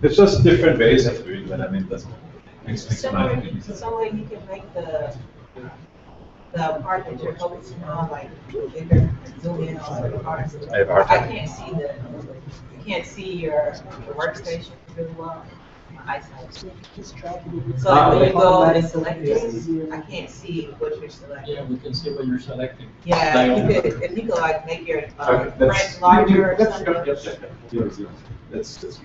It's just different ways of doing that. I mean, that's some way you can make the part that you're focusing on like bigger, zoom in on the parts. I can't see your workstation really well. My eyesight. So like when you go and select this, I can't see what you're selecting. Yeah, we can see what you're selecting. Yeah, if you could like make your print larger or something. Let's do it.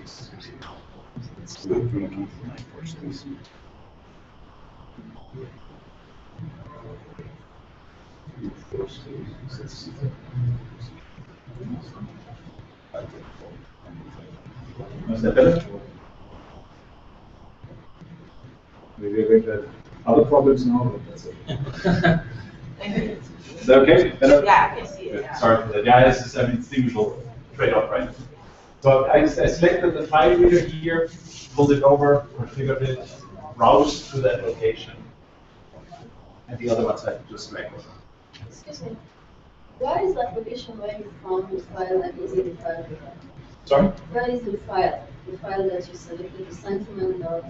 Is that better? Maybe we're going to have other problems now, but that's okay. Is that okay? Better? Yeah, I can see it. Good. Sorry for that. Yeah, this is an distinguishable trade-off, right? So I selected the file reader here, pulled it over, configured it, browsed to that location, and the other ones I just drag over. Excuse me. Where is the application going from the file that is in the file reader? Sorry? Where is the file? The file that you selected, the sentiment dot.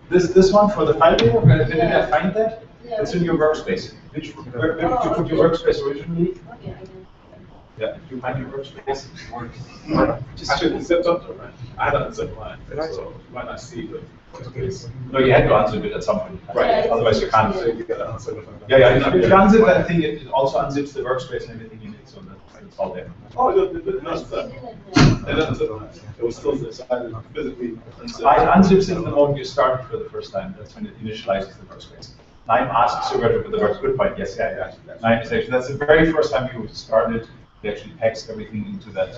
This one for the file reader, did I find that? Yeah. It's in your workspace. Where did you put your workspace originally? Okay, I Yeah, if you find your workspace, it works. Just should unzip something, right? I had to unzip mine, so you might not see the workspace. No, you had to unzip it at some point. Right. Otherwise you can't. So you gotta unzip it. Yeah. If you unzip that thing, it also unzips the workspace and everything in it, so that's all there. Oh, it didn't unzip. It didn't unzip. It was still decided physically unzip. It unzips in the moment you start for the first time. That's when it initializes the workspace. KNIME asks you where to put the workspace. Good point. Yes, yeah. KNIME is actually, that's the very first time you started. We actually packs everything into that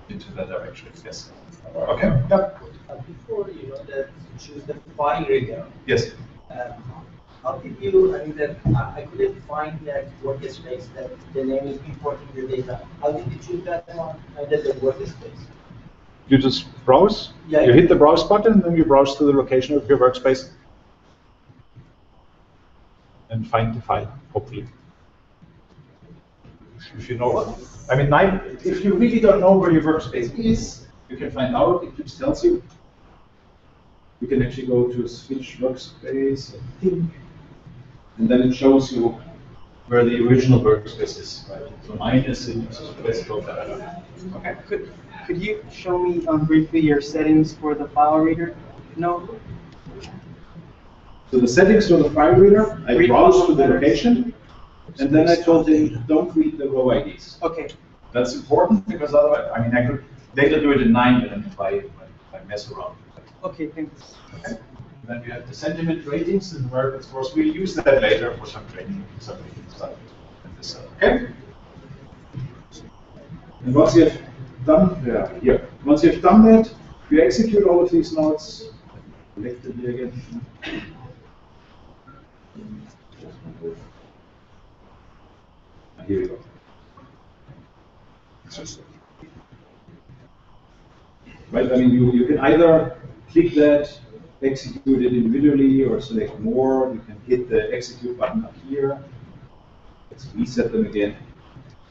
direction. Yes. Okay. Yeah. Before that you choose the file reader. Yes. How did you? I mean, that I couldn't find that workspace that the name is importing the data. How did you choose that one? And then the workspace. You just browse. Yeah. You hit the browse button, and then you browse to the location of your workspace and find the file. Hopefully. If you know, I mean, if you really don't know where your workspace is, you can find out. It just tells you. You can actually go to switch workspace, I think, and then it shows you where the original workspace is. Right. So mine is in desktop. Okay. Could you show me briefly your settings for the file reader node? So the settings for the file reader, I browse to the location, and then I told him, don't read the row IDs. Okay. That's important because otherwise, I mean, I could later do it in KNIME and if I mess around. Okay, thanks. Okay. And then we have the sentiment ratings and American scores. We'll use that later for some training, some stuff. Okay. And once you have done, once you have done that, you execute all of these nodes. Select it here again. Here we go. Right, I mean, you can either click that, execute it individually, or select more. You can hit the execute button up here. Let's reset them again.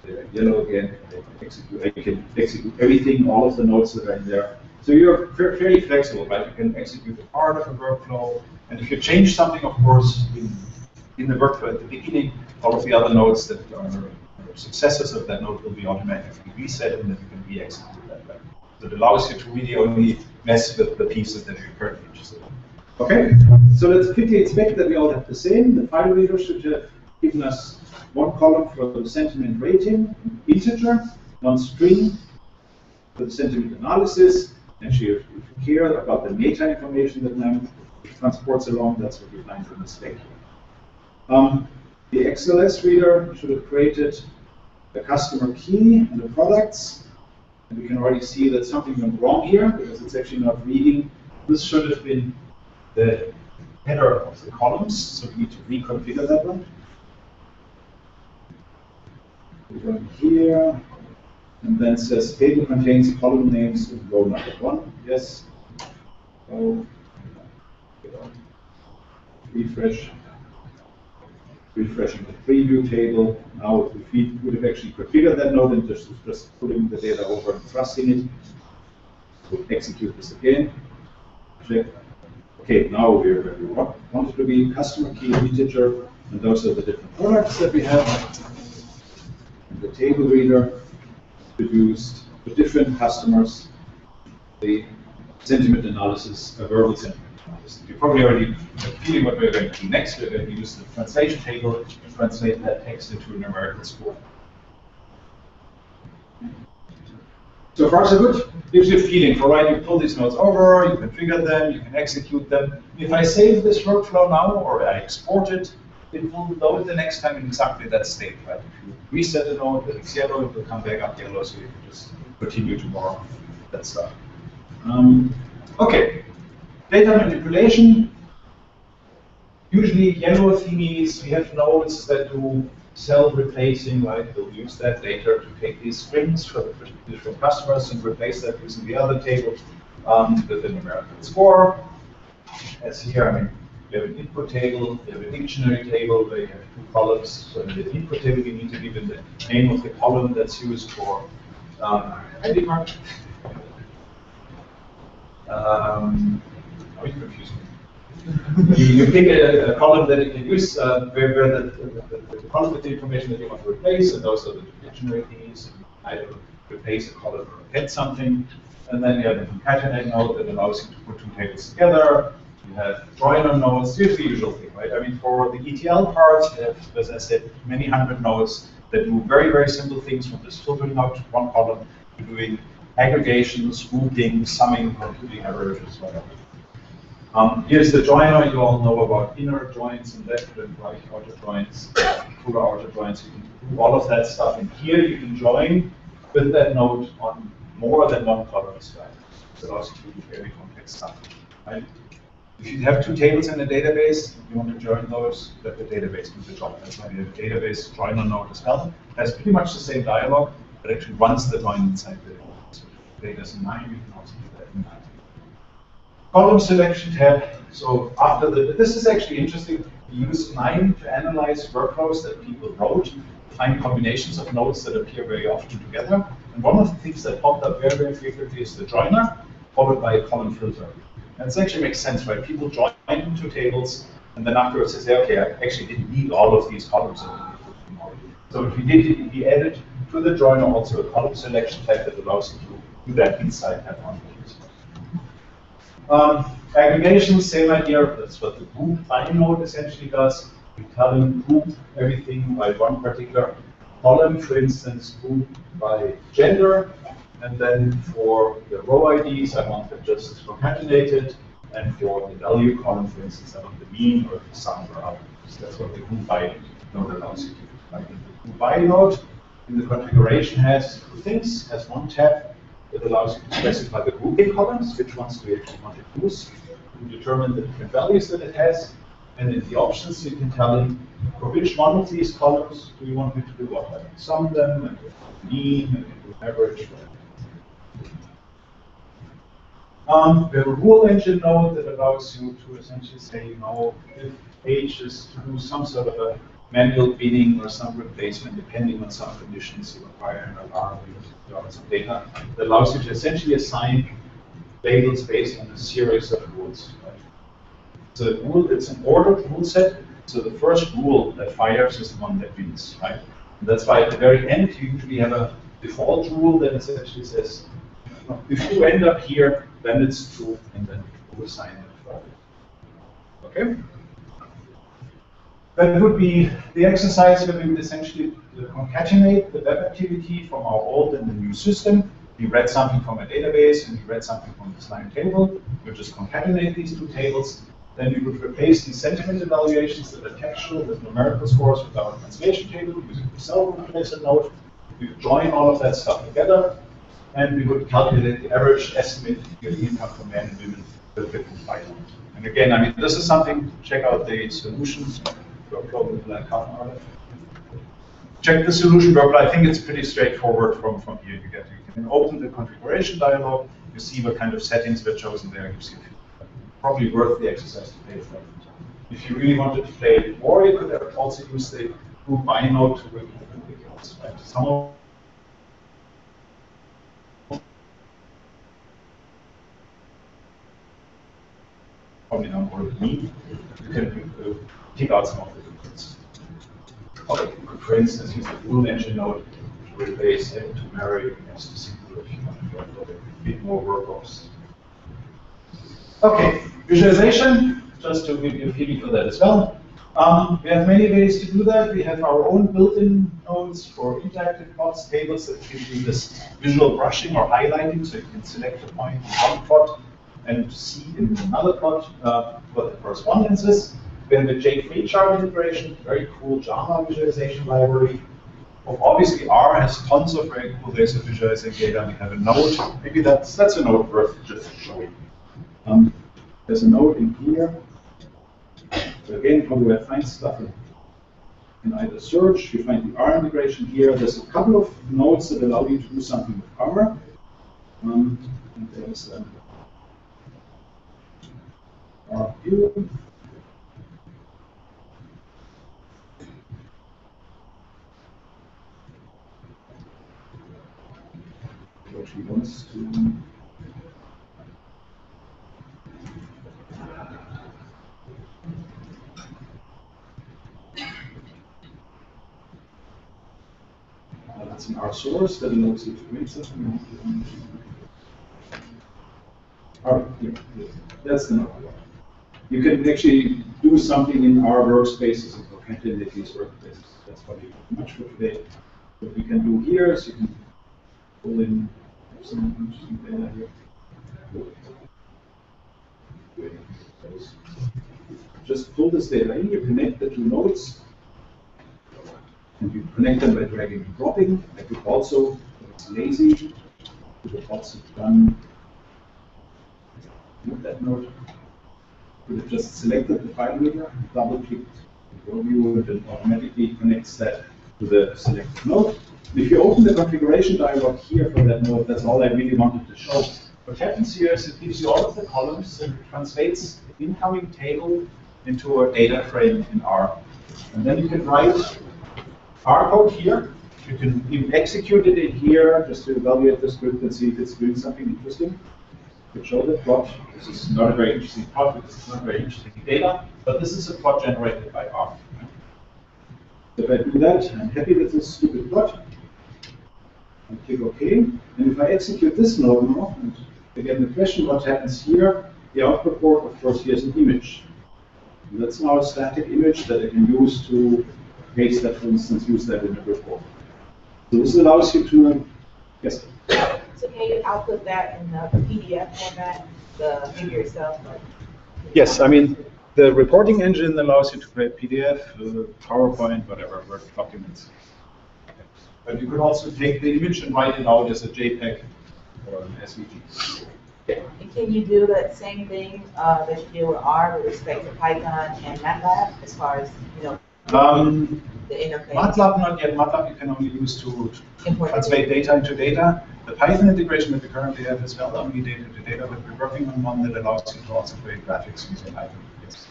They're yellow again. You can execute everything, all of the nodes that are in there. So you're fairly flexible, right? You can execute a part of a workflow, and if you change something, of course, in the workflow at the beginning, all of the other nodes that are successors of that node will be automatically reset, and then you can re-execute that. Right? So it allows you to really only mess with the pieces that you're currently interested in. Okay, so let's quickly expect that we all have the same. The file reader should have given us one column for the sentiment rating, integer, one string for the sentiment analysis. And if you care about the meta information that KNIME transports along, that's what you find in the spec. The XLS reader should have created the customer key and the products. And we can already see that something went wrong here because it's actually not reading. This should have been the header of the columns, so we need to reconfigure that one. We go in here, and then it says table contains column names in row number 1. Yes. So, refresh. Refreshing the preview table. Now, if we would have actually configured that node and just putting the data over and trusting it, we'll execute this again. Check. Okay, now we're where we want it to be. Customer key, integer, and those are the different products that we have. And the table reader produced for different customers the sentiment analysis, a verbal sentiment. You probably already have a feeling what we're going to do next. We're going to use the translation table to translate that text into a numerical score. So far, so good. Gives you a feeling for right. You pull these nodes over, you configure them, you can execute them. If I save this workflow now or I export it, it will load the next time in exactly that state. Right? If you reset the node, it's yellow, it will come back up yellow, so you can just continue tomorrow. That stuff. Okay. Data manipulation, usually yellow thingies, we have nodes that do self-replacing, right? We'll use that later to take these strings for the different customers and replace that using the other table with the numerical score. As here, I mean, you have an input table, you have a dictionary table where you have 2 columns. So in the input table, you need to give it the name of the column that's used for ID mark. Are you confused? You pick a column that you can use where the column with the information that you want to replace, and those are the dictionary keys. Either replace a column or get something, and then you have a concatenate node that allows you to put two tables together. You have joiner nodes. Here's the usual thing, right? I mean, for the ETL parts, you have, as I said, many hundred nodes that do very, very simple things, from just filtering out one column to doing aggregations, grouping, summing, computing averages, whatever. Here's the joiner. You all know about inner joins and left and right outer joins, full outer joins. You can do all of that stuff. And here you can join with that node on more than one column as well. It allows you to do very complex stuff. Right? If you have two tables in a database, you want to join those, let the database do the job. That's why we have a database joiner node as well. It has pretty much the same dialogue, but actually runs the join inside the database. So if the data's in KNIME, you can also do that in KNIME. Column selection tab. So after this is actually interesting. We use KNIME to analyze workflows that people wrote, find combinations of nodes that appear very often together. And one of the things that popped up very, very frequently is the joiner, followed by a column filter. And it actually makes sense, right? People join two tables, and then afterwards they say, okay, I actually didn't need all of these columns. So if we did, we added to the joiner also a column selection tab that allows you to do that inside that one. Aggregation, same idea. That's what the group by node essentially does. You tell them group everything by one particular column, for instance, group by gender. And then for the row IDs, I want them just concatenated. And for the value column, for instance, I want the mean or the sum or average. That's what the group by node allows you to do. Like the group by node in the configuration has two things. Has one tab that allows you to specify the grouping columns, which ones do you actually want to use. You determine the different values that it has. And in the options, you can tell it for which one of these columns do you want me to do what. I can sum them, and mean, and do average. We have a rule engine node that allows you to essentially say, you know, if H is to do some sort of a manual binning or some replacement, depending on some conditions you require an alarm or some data, that allows you to essentially assign labels based on a series of rules. Right? So the rule, it's an ordered rule set. So the first rule that fires is the one that wins, right? And that's why at the very end you usually have a default rule that essentially says, if you end up here, then it's true, and then you assign it. Okay. That would be the exercise where we would essentially concatenate the web activity from our old and the new system. We read something from a database and we read something from this line table. We would just concatenate these two tables. Then we would replace these sentiment evaluations that are textual with numerical scores with our translation table using the self-replacer node. We would join all of that stuff together, and we would calculate the average estimate of the income for men and women with the group by node. And again, I mean, this is something, check out the solutions workflow with like half an hour. Check the solution workflow. I think it's pretty straightforward from here. You can open the configuration dialog. You see what kind of settings were chosen there. You see probably worth the exercise to play for. If you really wanted to play it more, you could also use the group by node to remove duplicates. Right? Some of probably not more than me. You can pick out some of the duplicates. Okay, you could, for instance, use the rule engine node to replace him to marry against the singular if you want to get a bit more workbox. Okay, visualization, just to give you a feeling for that as well. We have many ways to do that. We have our own built-in nodes for interactive plots, tables that give you this visual brushing or highlighting, so you can select a point in one plot and see in another plot what the correspondence is. We have the J3 chart integration, very cool Java visualization library. Obviously, R has tons of very cool ways of visualizing data. We have a node. Maybe that's a node worth just showing. There's a node in here. So again, probably where I find stuff in either search. You find the R integration here. There's a couple of nodes that allow you to do something with R. And there's R view. Which he wants to. source that allows you to create something. All right, here. That's the node. You can actually do something in our workspaces and concatenate these workspaces. That's probably much for today. What we can do here is you can pull in some interesting data here. Just pull this data in, you connect the two nodes, and you connect them by dragging and dropping. I could also, if it's lazy, you could also done with that node. You could have just selected the file reader, double-clicked the raw view, and it automatically connects that to the selected node. If you open the configuration dialog here for that node, that's all I really wanted to show. What happens here is it gives you all of the columns and translates the incoming table into a data frame in R. And then you can write R code here. You can even execute it in here just to evaluate the script and see if it's doing something interesting. You can show the plot. This is not a very interesting plot because it's not very interesting data, but this is a plot generated by R. If I do that, I'm happy with this stupid plot. I click OK. And if I execute this node now, and again the question, what happens here? The output port, of course, here's an image. And that's now a static image that I can use to paste that, for instance, use that in a report. So this allows you to, yes? So can you output that in the PDF format, the figure itself? Yes, I mean, the reporting engine allows you to create PDF, PowerPoint, whatever, Word documents. But you could also take the image and write it out as a JPEG or an SVG. And can you do that same thing that you did with R with respect to Python and MATLAB as far as, the interface? MATLAB, not yet. MATLAB you can only use to translate data into data. The Python integration that we currently have is well only data to data, but we're working on one that allows you to also create graphics using Python. Yes.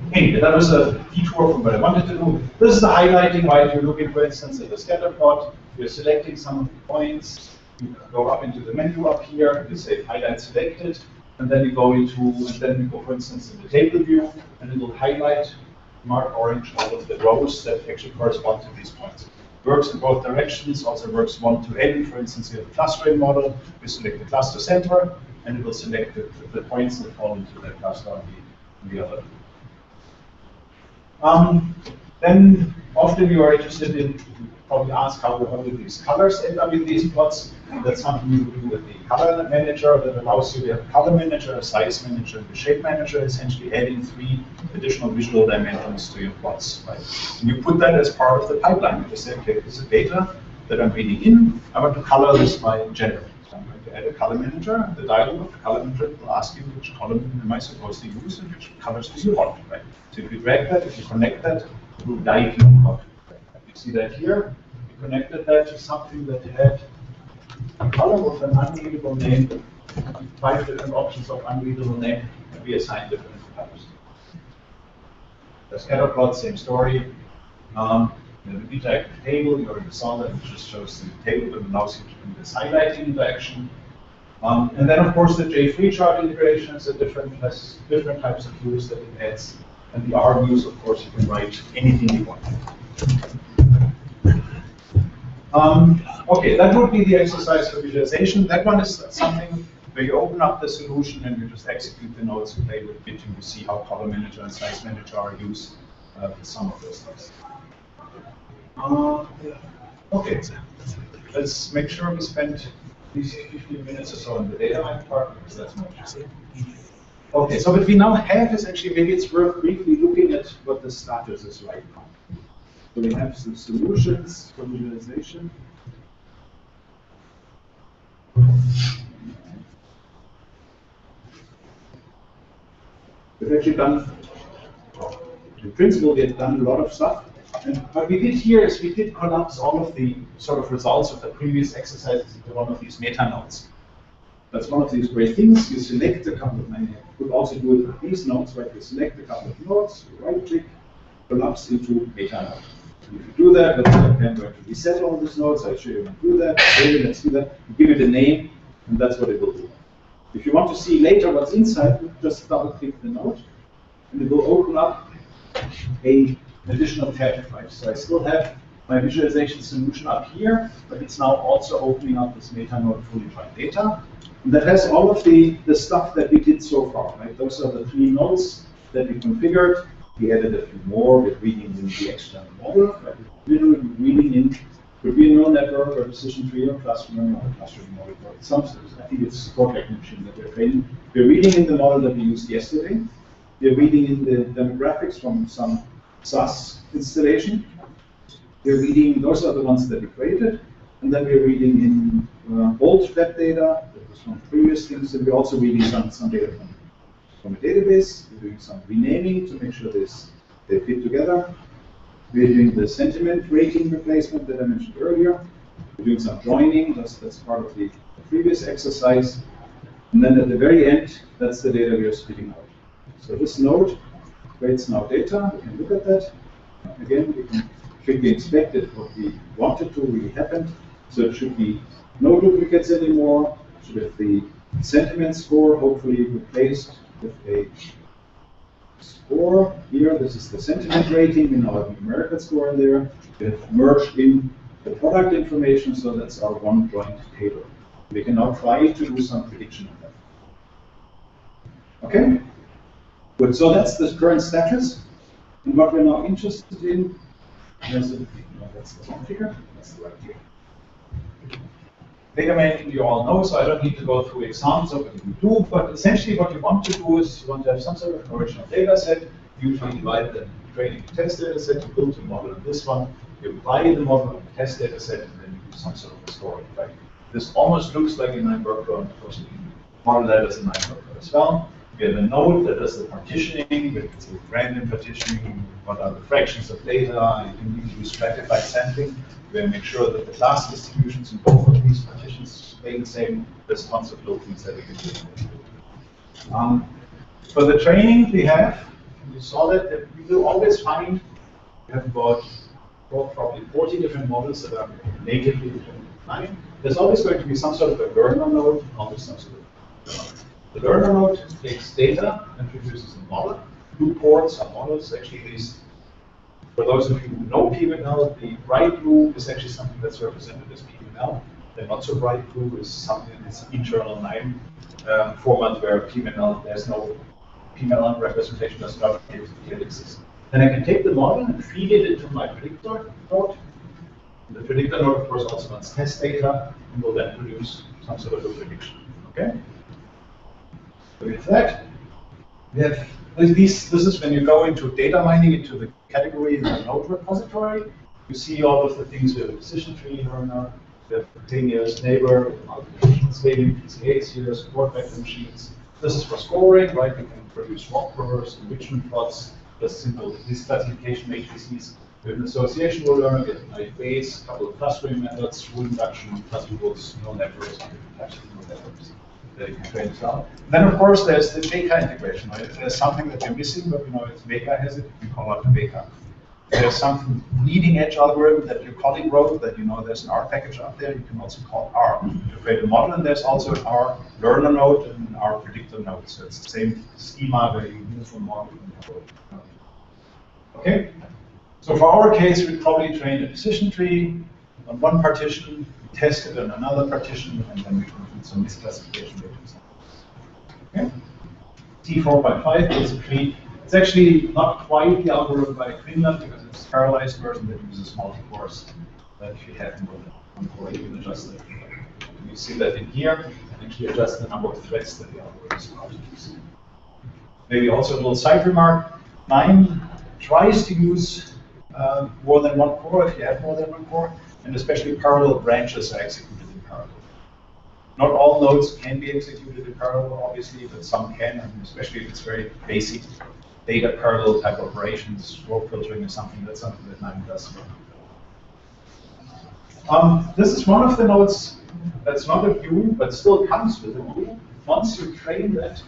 Okay, that was a detour from what I wanted to do. This is the highlighting, right? You're looking, for instance, at the scatter plot. You're selecting some of the points. You go up into the menu up here. You say highlight selected, and then you go into, and then you go, for instance, in the table view, and it will highlight, mark orange, all of the rows that actually correspond to these points. Works in both directions. Also works one to n. For instance, you have a clustering model. You select the cluster center, and it will select the points that fall into that cluster on the other. Then often you are interested in, probably ask how do these colors end up in these plots. That's something you do with the color manager that allows you to have a color manager, a size manager, and a shape manager, essentially adding 3 additional visual dimensions to your plots. Right? And you put that as part of the pipeline. You just say, okay, this is data that I'm reading in. I want to color this by gender. So I'm going to add a color manager, and the dialog of the color manager will ask you which column am I supposed to use and which colors do you want. Right? So if you drag that, if you connect that, it will guide you on how to do that. You see that here. You connected that to something that had a color with an unreadable name, 5 different options of unreadable name, and we assign different colors. The scatter plot, same story. You have an interactive table, you already saw that, it just shows the table that allows you to do this highlighting interaction. And then, of course, the J3 chart integration has different types of views that it adds. And the R views, of course, you can write anything you want. Okay, that would be the exercise for visualization. That one is something where you open up the solution and you just execute the nodes, you play with it, and you see how color manager and size manager are used for some of those stuff. Okay, let's make sure we spend these 15 minutes or so on the data line part, because that's more interesting. Okay, so what we now have is actually, maybe it's worth briefly looking at what the status is right now. So we have some solutions for visualization. We've actually done, in principle, we have done a lot of stuff. And what we did here is we did collapse all of the sort of results of the previous exercises into one of these meta nodes. That's one of these great things. You select a couple of, you could also do it with these nodes, right? You select a couple of nodes, you right click, collapse into meta node. And if you do that, let's say I'm going to reset all these nodes, I'll show you how to do that. Okay, let's do that. You give it a name, and that's what it will do. If you want to see later what's inside, you just double click the node, and it will open up an additional tab, right? So I still have my visualization solution up here, but it's now also opening up this meta node fully trained data. And that has all of the stuff that we did so far, right? Those are the 3 nodes that we configured. We added a few more with reading in the external model, right? Literally reading in, could be a neural network or decision tree or cluster or clustering model. I think it's project machine that we're training. We're reading in the model that we used yesterday. We're reading in the demographics from some SAS installation. We're reading, those are the ones that we created. And then we're reading in old web data that was from previous things. And we're also reading some data from a database. We're doing some renaming to make sure they fit together. We're doing the sentiment rating replacement that I mentioned earlier. We're doing some joining. That's part of the previous exercise. And then at the very end, that's the data we are spitting out. So this node creates now data. We can look at that. Again, we can quickly inspect if what we wanted to really happened. So it should be no duplicates anymore. Should have the sentiment score hopefully replaced with a score here. This is the sentiment rating in our numerical score in there. We have merged in the product information, so that's our one joint table. We can now try to do some prediction of that. Okay? Good, so that's the current status. And what we're now interested in, that's the wrong figure, that's the right figure. Data mining you all know, so I don't need to go through examples of what you do, but essentially what you want to do is you want to have some sort of original data set, usually divide the training and test data set, you build a model on this one, you apply the model on the test data set, and then you do some sort of a scoring. Right? This almost looks like a KNIME workflow, of course we can model that as a KNIME workflow as well. We have a node that does the partitioning, with random partitioning, what are the fractions of data, you can even use stratified sampling. We make sure that the class distributions in both of these partitions stay the same. There's tons of little things that we can do. For the training we have, you saw that we will always find, we have about probably 40 different models that are natively defined. There's always going to be some sort of a learner node, always some sort of the learner node takes data and produces a model. 2 ports are models. Actually, these, for those of you who know PML, the bright blue is actually something that's represented as PML. The not so bright blue is something that's internal KNIME format where PML, there's no PML representation, does not yet exist. Then I can take the model and feed it into my predictor node. The predictor node, of course, also wants test data and will then produce some sort of a prediction. Okay? With that, we have this is when you go into data mining into the category in the node repository. You see all of the things. We have a decision tree learner, we have continuous neighbor, multiplication, scaling, PCAs here, support vector machines. This is for scoring, right? We can produce walk curves, enrichment plots, just simple disclassification matrices. We have an association rule learner, we have an IA base, a couple of clustering methods, rule induction, cluster rules, neural networks, different types of neural networks. That you can train as well. Then of course there's the Veka integration. Right? If there's something that you're missing, but you know if Veka has it, you call out the Veka. If there's some leading edge algorithm that your colleague wrote that you know there's an R package out there, you can also call R to create a model, and there's also an R learner node and an R predictor node. So it's the same schema where you move from model to node. Okay? So for our case, we probably train a decision tree on one partition, test it on another partition, and then we can do some misclassification. Okay? T4.5 basically, it's actually not quite the algorithm by Quinlan because it's a parallelized version that uses multi-cores. That if you have more than one core, you can adjust it. You see that in here, and actually adjust the number of threads that the algorithm is allowed to use. Maybe also a little side remark. KNIME tries to use more than one core if you have more than one core. And especially parallel branches are executed in parallel. Not all nodes can be executed in parallel, obviously, but some can, and especially if it's very basic data parallel type operations, row filtering is something that's something that KNIME does. This is one of the nodes that's not a view, but still comes with a view. Once you train that,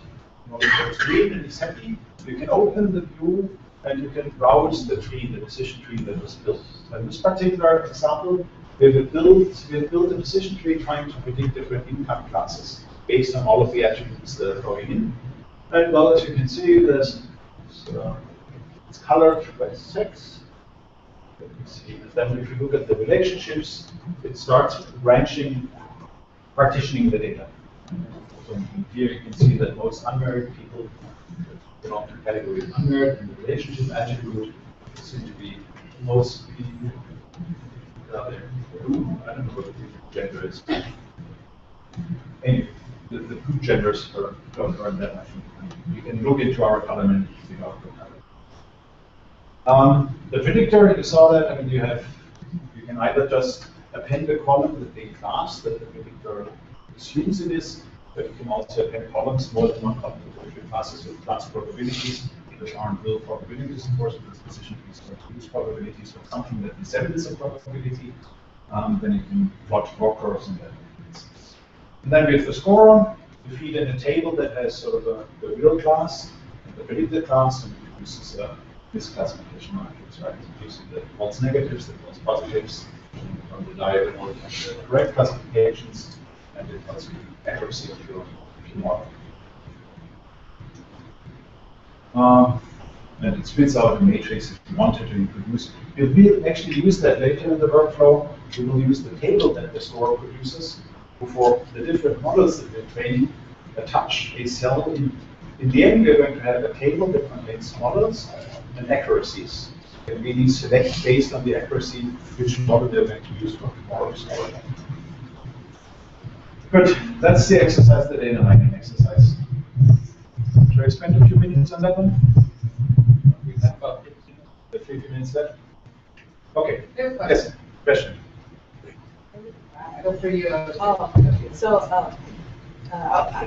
it's green and it's happy, you can open the view and you can browse the tree, the decision tree that was built. So in this particular example, we have built a decision tree trying to predict different income classes based on all of the attributes that are going in. And well, as you can see, it's colored by sex. let me see. And then if you look at the relationships, it starts partitioning the data. So here you can see that most unmarried people belong to the category of unmarried, and the relationship attribute seems to be mostly there. I don't know what the gender is. Anyway, the two genders don't earn that much. You can look into our element and figure out what the predictor, you saw that. I mean, you can either just append a column with a class that the predictor assumes it is, but you can also append columns, more than one column with different classes with class probabilities, which aren't real probabilities, of course, because decision trees are use probabilities for something that resembles a probability. Then you can plot raw curves and that. And then we have the scorer. You feed in a table that has sort of the real class and the predicted class, and it produces this classification matrix, right? It gives you the false negatives, the false positives, from the diagonal, and the correct classifications, and it tells you the accuracy of your model. And it spits out a matrix if you wanted to reproduce. We will actually use that later in the workflow. We will use the table that the scorer produces for the different models that we're training, attach a cell in. In the end, we're going to have a table that contains models and accuracies. And we need to select based on the accuracy which model we're going to use for tomorrow's scoring. Good. That's the exercise, the data mining exercise. Should I spend a few minutes on that one? We have about 50 minutes left. Okay. Yes. Question. For you. I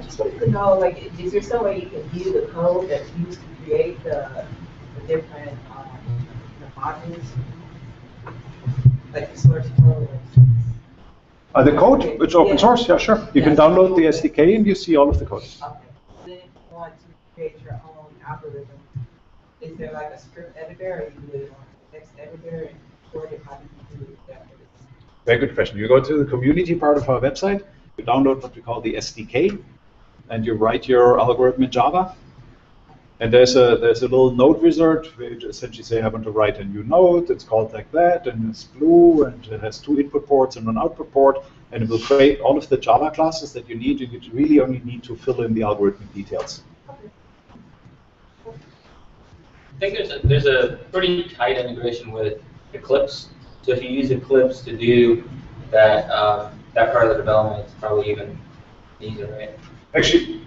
just wanted to know, like, is there some way you can view the code that's used to create the different modules, like the source code? The code, it's open source, yeah, sure. You can download the SDK and you see all of the code. Okay. Then if you want to create your own algorithm, is there like a script editor, or you do it on a text editor, and how do you do that? Very good question. You go to the community part of our website, you download what we call the SDK, and you write your algorithm in Java. And there's a little node wizard where you essentially say, I want to write a new node, it's called like that, and it's blue, and it has 2 input ports and 1 output port, and it will create all of the Java classes that you need, and you really only need to fill in the algorithmic details. I think there's a pretty tight integration with Eclipse. So if you use Eclipse to do that that part of the development, it's probably even easier, right? Actually,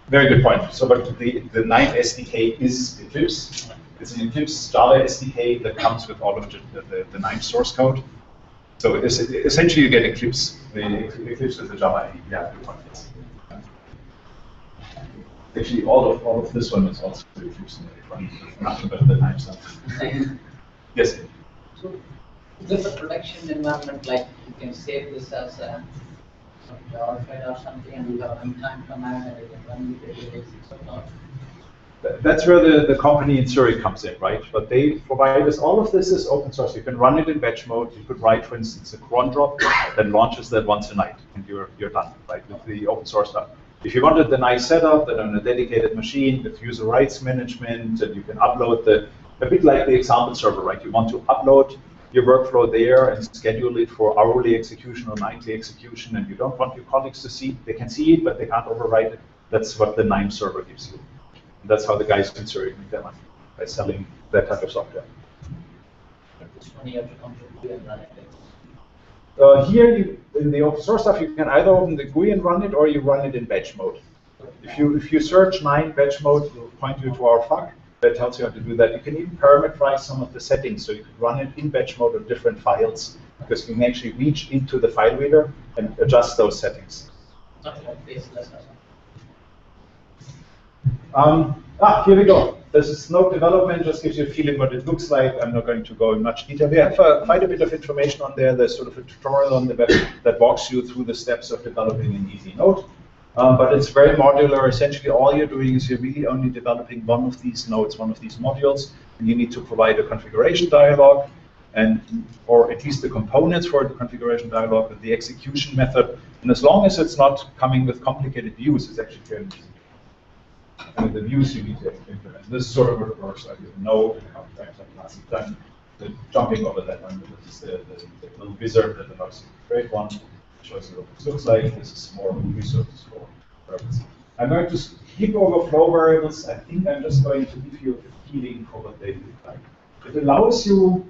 very good point. So, but the KNIME SDK is Eclipse. It's an Eclipse Java SDK that comes with all of the KNIME source code. So essentially, you get Eclipse. The Eclipse is the Java API. Yeah, good point. Yes. Actually, all of this one is also Eclipse. Nothing but the KNIME stuff. Yes. So, is this a production environment, like you can save this as a Java file or something, and you have runtime command, and you can run the database and so on? That's where the company in Zurich comes in, right? But they provide us, all of this is open source. You can run it in batch mode. You could write, for instance, a cron drop that launches that once a night, and you're done, right, with the open source stuff. If you wanted the nice setup that on a dedicated machine with user rights management, and you can upload a bit like the example server, right? You want to upload your workflow there and schedule it for hourly execution or nightly execution, and you don't want your colleagues to see, they can see it, but they can't overwrite it. That's what the KNIME server gives you. And that's how the guys in Zurich make their money, by selling that type of software. This one you have to come to and run it. Here, in the open source stuff, you can either open the GUI and run it, or you run it in batch mode. If you search KNIME batch mode, it will point you to our FAQ that tells you how to do that. You can even parameterize some of the settings, so you can run it in batch mode on different files, because you can actually reach into the file reader and adjust those settings. Here we go. This is node development, just gives you a feeling what it looks like. I'm not going to go in much detail. We have quite a bit of information on there. There's sort of a tutorial on the web that walks you through the steps of developing an easy node. But it's very modular. Essentially, all you're doing is you're really only developing one of these nodes, one of these modules, and you need to provide a configuration dialog, or at least the components for the configuration dialog and the execution method. And as long as it's not coming with complicated views, it's actually fairly easy. And the views you need to implement. This is sort of what it works like. You know how types of classes done. jumping over that one. This is the little wizard that allows you to create one. Shows you what this looks like. This is more resources for purpose. I'm going to skip over flow variables. I think I'm just going to give you a feeling for what they look like. It allows you,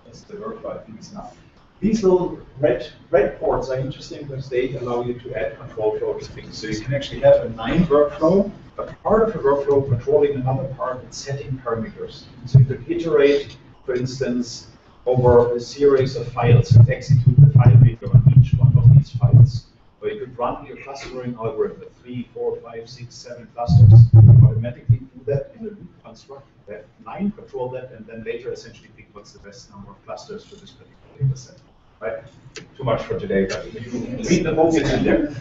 that's the workflow I think is now. These little red ports are interesting because they allow you to add control flow to things. So you can actually have a KNIME workflow, but part of a workflow controlling another part and setting parameters. So you could iterate, for instance, over a series of files and execute the file window on each one of these files. Or you could run your clustering algorithm with 3, 4, 5, 6, 7 clusters. Automatically do that in a loop construct. Let KNIME control that, and then later essentially pick what's the best number of clusters for this particular data set. Right? Too much for today, but you can read the book, it's in there.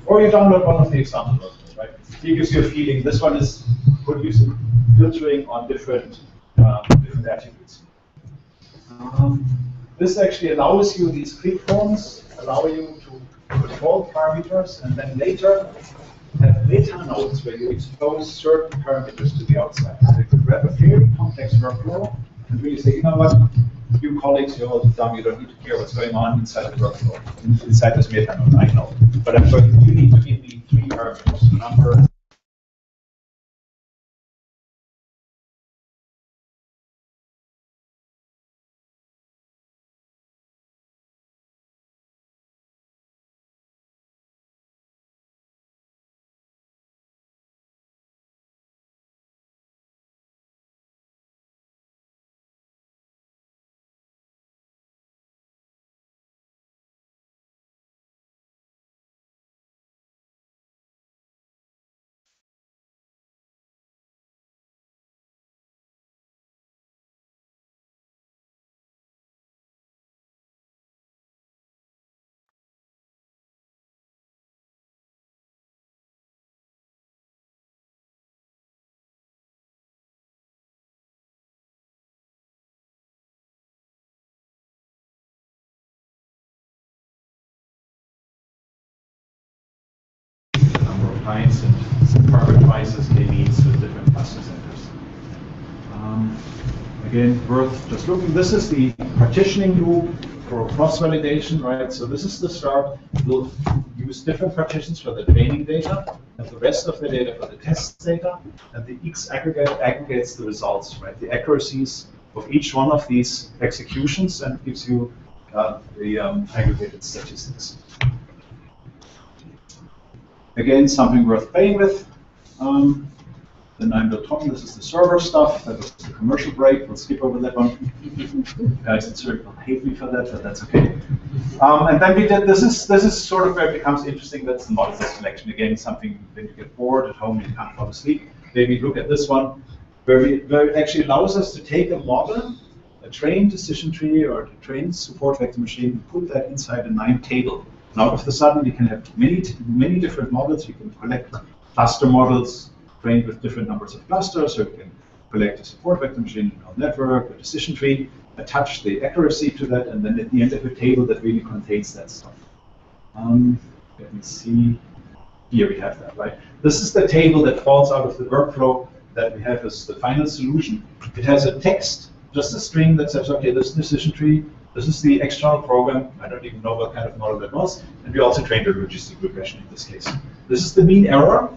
Or you download one of the examples, right? It gives you a feeling. This one is producing filtering on different attributes. This actually allows you, these click forms allow you to control parameters, and then later have meta nodes where you expose certain parameters to the outside. So you could grab a very complex workflow and really say, you know what, you colleagues, you're all dumb, you don't need to care what's going on inside the workflow, inside this meta node, I know. But I'm going, you need to give me 3 parameters, number, times and perfect twice as k-means with different cluster centers. Again, worth just looking. This is the partitioning loop for cross-validation, right? So this is the start. We'll use different partitions for the training data, and the rest of the data for the test data, and the X aggregates the results, right? The accuracies of each one of these executions, and gives you the aggregated statistics. Again, something worth playing with. The KNIME.com, this is the server stuff. That was the commercial break. We'll skip over that one. Guys in Zurich will hate me for that, but that's okay. And then we did, this is sort of where it becomes interesting. That's the model selection. Again, something when you get bored at home, you can't fall asleep. Maybe look at this one, where it actually allows us to take a model, a trained decision tree or a trained support vector machine, and put that inside a KNIME table. Now, all of a sudden, we can have many different models. You can collect cluster models trained with different numbers of clusters, or you can collect a support vector machine, a network, a decision tree, attach the accuracy to that, and then at the end of a table that really contains that stuff. Let me see. Here we have that, right? This is the table that falls out of the workflow that we have as the final solution. It has a text, just a string that says, okay, this decision tree, this is the external program. I don't even know what kind of model that was. And we also trained a logistic regression in this case. This is the mean error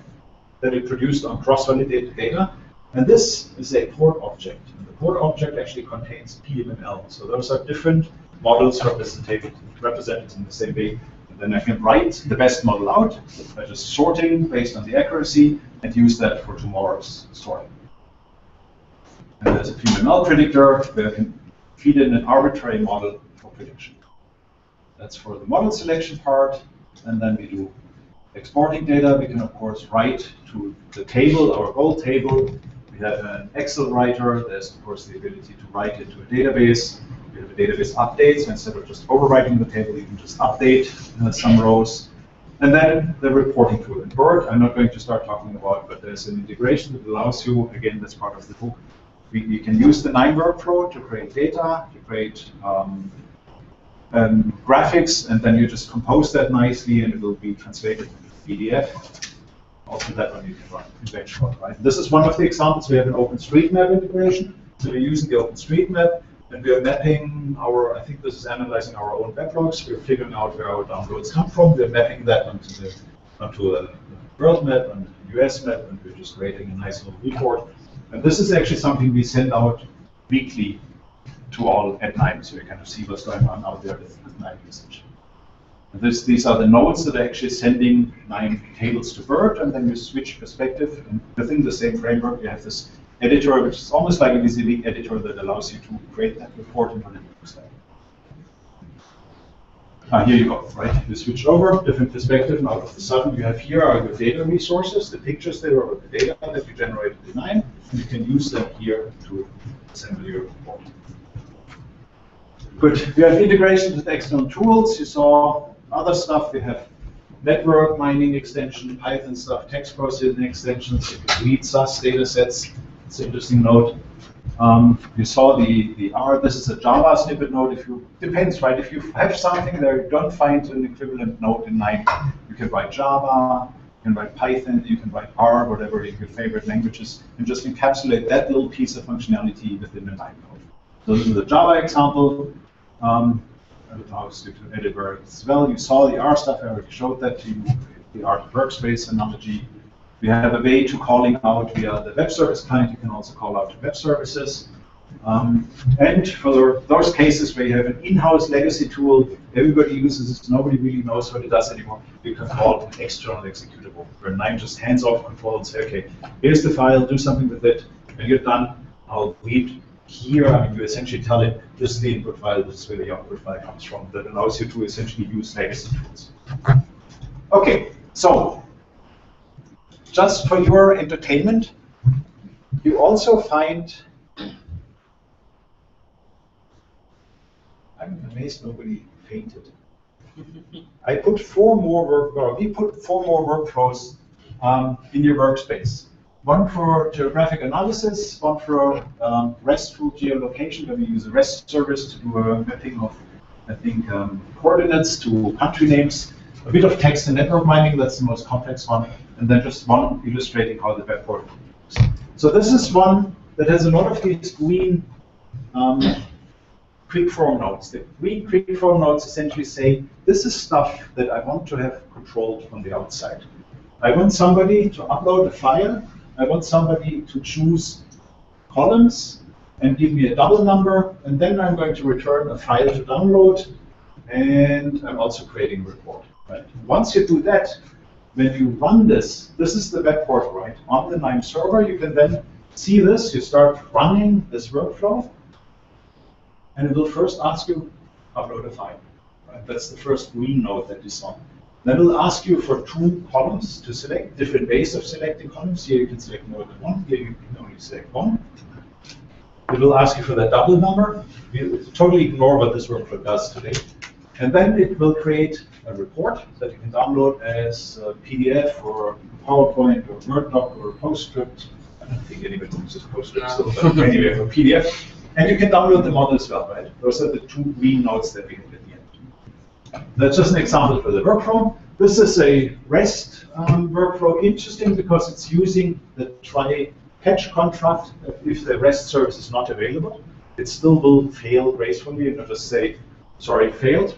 that it produced on cross-validated data. And this is a port object. And the port object actually contains PMML. So those are different models represented in the same way. And then I can write the best model out by just sorting based on the accuracy and use that for tomorrow's sorting. And there's a PMML predictor where I can feed in an arbitrary model for prediction. That's for the model selection part. And then we do exporting data. We can, of course, write to the table, our goal table. We have an Excel writer. There's, of course, the ability to write into a database. We have a database update, so instead of just overwriting the table, you can just update some rows. And then the reporting tool. And BERT, I'm not going to start talking about, but there's an integration that allows you, again, that's part of the book. You can use the KNIME workflow to create data, to create graphics, and then you just compose that nicely, and it will be translated into PDF. Also, that one you can run in benchmark, right? This is one of the examples. We have an OpenStreetMap integration. So we're using the OpenStreetMap, and we are mapping our, I think this is analyzing our own web logs. We're figuring out where our downloads come from. We're mapping that onto a world map and a US map, and we're just creating a nice little report. And this is actually something we send out weekly to all at KNIME, so you kind of see what's going on out there with KNIME usage. And these are the nodes that are actually sending KNIME tables to Bert, and then you switch perspective, and within the same framework you have this editor, which is almost like a VisiLeak editor that allows you to create that report in what it looks like. Here you go, right? You switch over, different perspective, and all of a sudden you have here are your data resources, the pictures there, or the data that you generated in KNIME, and you can use them here to assemble your report. Good. We have integrations with external tools. You saw other stuff. We have network mining extension, Python stuff, text processing extensions. You can read SAS data sets. It's an interesting node. You saw the R. This is a Java snippet node. Depends, right? If you have something there, you don't find an equivalent node in KNIME, you can write Java, you can write Python, you can write R, whatever your favorite languages, and just encapsulate that little piece of functionality within the KNIME code. So this is a Java example. It allows you to edit variables as well. You saw the R stuff. I already showed that to you. The R workspace analogy. We have a way to calling out via the web service client. You can also call out to web services. And for those cases where you have an in-house legacy tool, everybody uses it, nobody really knows what it does anymore, you can call an external executable, where KNIME just hands off control and say, okay, here's the file, do something with it. When you're done, I'll read here. I mean, you essentially tell it, this is the input file, this is where the output file comes from. That allows you to essentially use legacy tools. Okay, so just for your entertainment, you also find, I'm amazed nobody fainted. I put we put 4 more workflows in your workspace. One for geographic analysis, one for RESTful geolocation, where we use a REST service to do a mapping of, I think, coordinates to country names. A bit of text and network mining, that's the most complex one. And then just one illustrating how the web portal works. So this is one that has a lot of these green quick form nodes. The green quick form nodes essentially say, this is stuff that I want to have controlled from the outside. I want somebody to upload a file. I want somebody to choose columns and give me a double number, and then I'm going to return a file to download, and I'm also creating a report. Right? Once you do that, when you run this is the web portal, right? On the KNIME server, you can then see this. You start running this workflow, and it will first ask you upload a file. Right? That's the first green node that you saw. Then it will ask you for 2 columns to select, different ways of selecting columns. Here you can select more than 1, here you can only select 1. It will ask you for that double number. We totally ignore what this workflow does today. And then it will create a report that you can download as a PDF or PowerPoint or Word doc or PostScript. I don't think anybody uses PostScript still, but anyway, for PDF. And you can download them on as well, right? Those are the 2 green nodes that we have at the end. That's just an example for the workflow. This is a REST workflow, interesting because it's using the try catch contract. If the REST service is not available, it still will fail gracefully and just say, sorry, failed.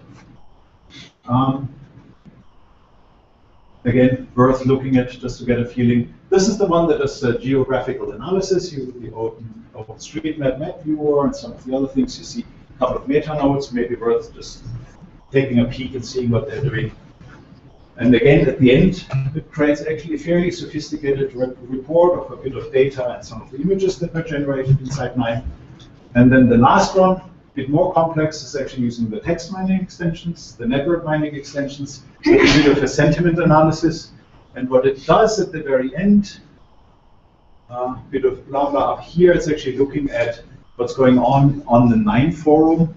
Again, worth looking at just to get a feeling. This is the one that does geographical analysis. You open OpenStreetMap map viewer and some of the other things. You see a couple of meta nodes, maybe worth just taking a peek and seeing what they're doing. And again, at the end, it creates actually a fairly sophisticated report of a bit of data and some of the images that were generated inside KNIME. And then the last one, a bit more complex, is actually using the text mining extensions, the network mining extensions, a bit of a sentiment analysis. And what it does at the very end, a bit of blah blah up here, it's actually looking at what's going on the KNIME forum.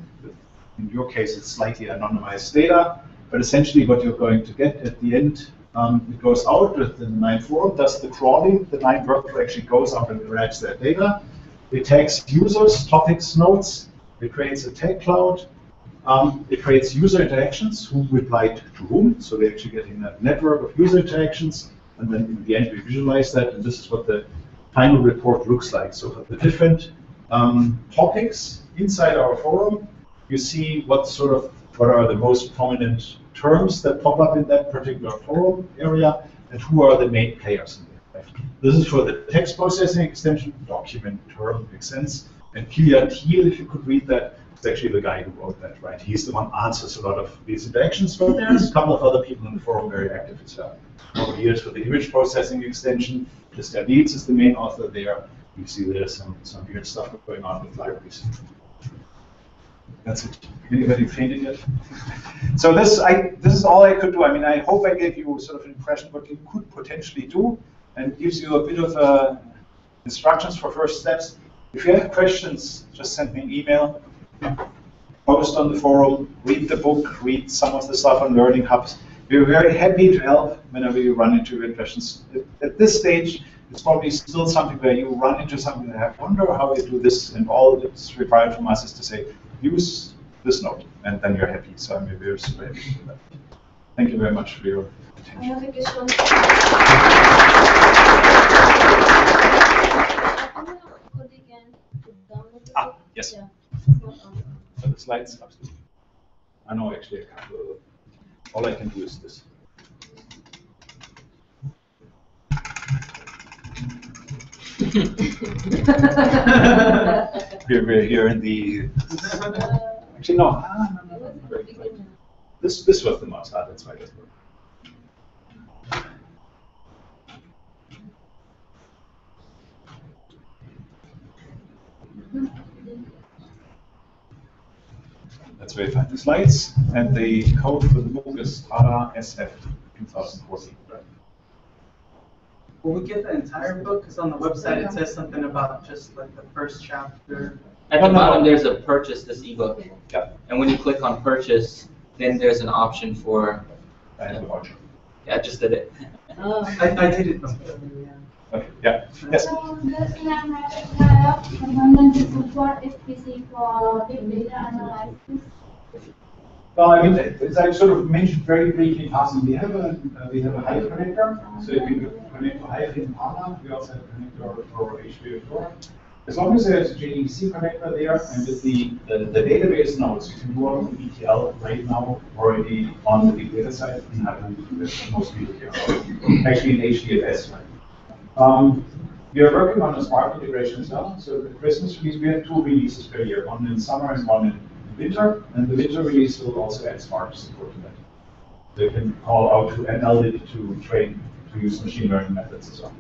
In your case, it's slightly anonymized data, but essentially what you're going to get at the end, it goes out with the KNIME forum, does the crawling, the KNIME workflow actually goes up and grabs that data. It tags users, topics, nodes, it creates a tag cloud, it creates user interactions, who replied to whom, so they're actually getting a network of user interactions, and then in the end we visualize that, and this is what the final report looks like. So for the different topics inside our forum. You see what are the most prominent terms that pop up in that particular forum area, and who are the main players in there. Right? This is for the text processing extension, document term makes sense. And Kilian Thiel, if you could read that, is actually the guy who wrote that, right? He's the one who answers a lot of these interactions, but there's a couple of other people in the forum very active as well. Over here for the image processing extension, Mr. Dietz is the main author there. You see there's some weird stuff going on with libraries. That's it. Anybody fainted yet? So this is all I could do. I mean, I hope I gave you sort of an impression what you could potentially do, and gives you a bit of instructions for first steps. If you have questions, just send me an email, post on the forum, read the book, read some of the stuff on Learning Hubs. We're very happy to help whenever you run into your questions. At this stage, it's probably still something where you run into something that I wonder how you do this, and all that's required from us is to say, use this node, and then you're happy. So I'm very super happy with that. Thank you very much for your attention. I have a question. Yes. Yeah. So the slides, absolutely. I know actually I can't do it. All I can do is this. We're here in the. Actually, no. This was the mouse. That's why I just worked. Let's verify the slides, and the code for the book is HADA SF 2014. Will we get the entire book? Because on the website it says something about just like the first chapter. At the bottom, there's a purchase this ebook. Yeah. And when you click on purchase, then there's an option for. I have a voucher. Yeah, I just did it. I did it. Okay. Yeah. Yes. So does KNIME have abundant support FPC for big data analysis? Well, I mean, as I sort of mentioned very briefly in passing, we have a Hive connector. So if you connect to Hive in HANA, we also have a connector for HBO4. As long as there's a JDBC connector there, and with the database nodes, you can do all of the ETL right now already on the big data side in Hive, mostly actually in HDFS. We are working on a Spark integration as well. So the Christmas release, we have 2 releases per year, one in summer and one in winter, and the winter release will also add Spark support to that. So you can call out to NLDIT to train to use machine learning methods as well.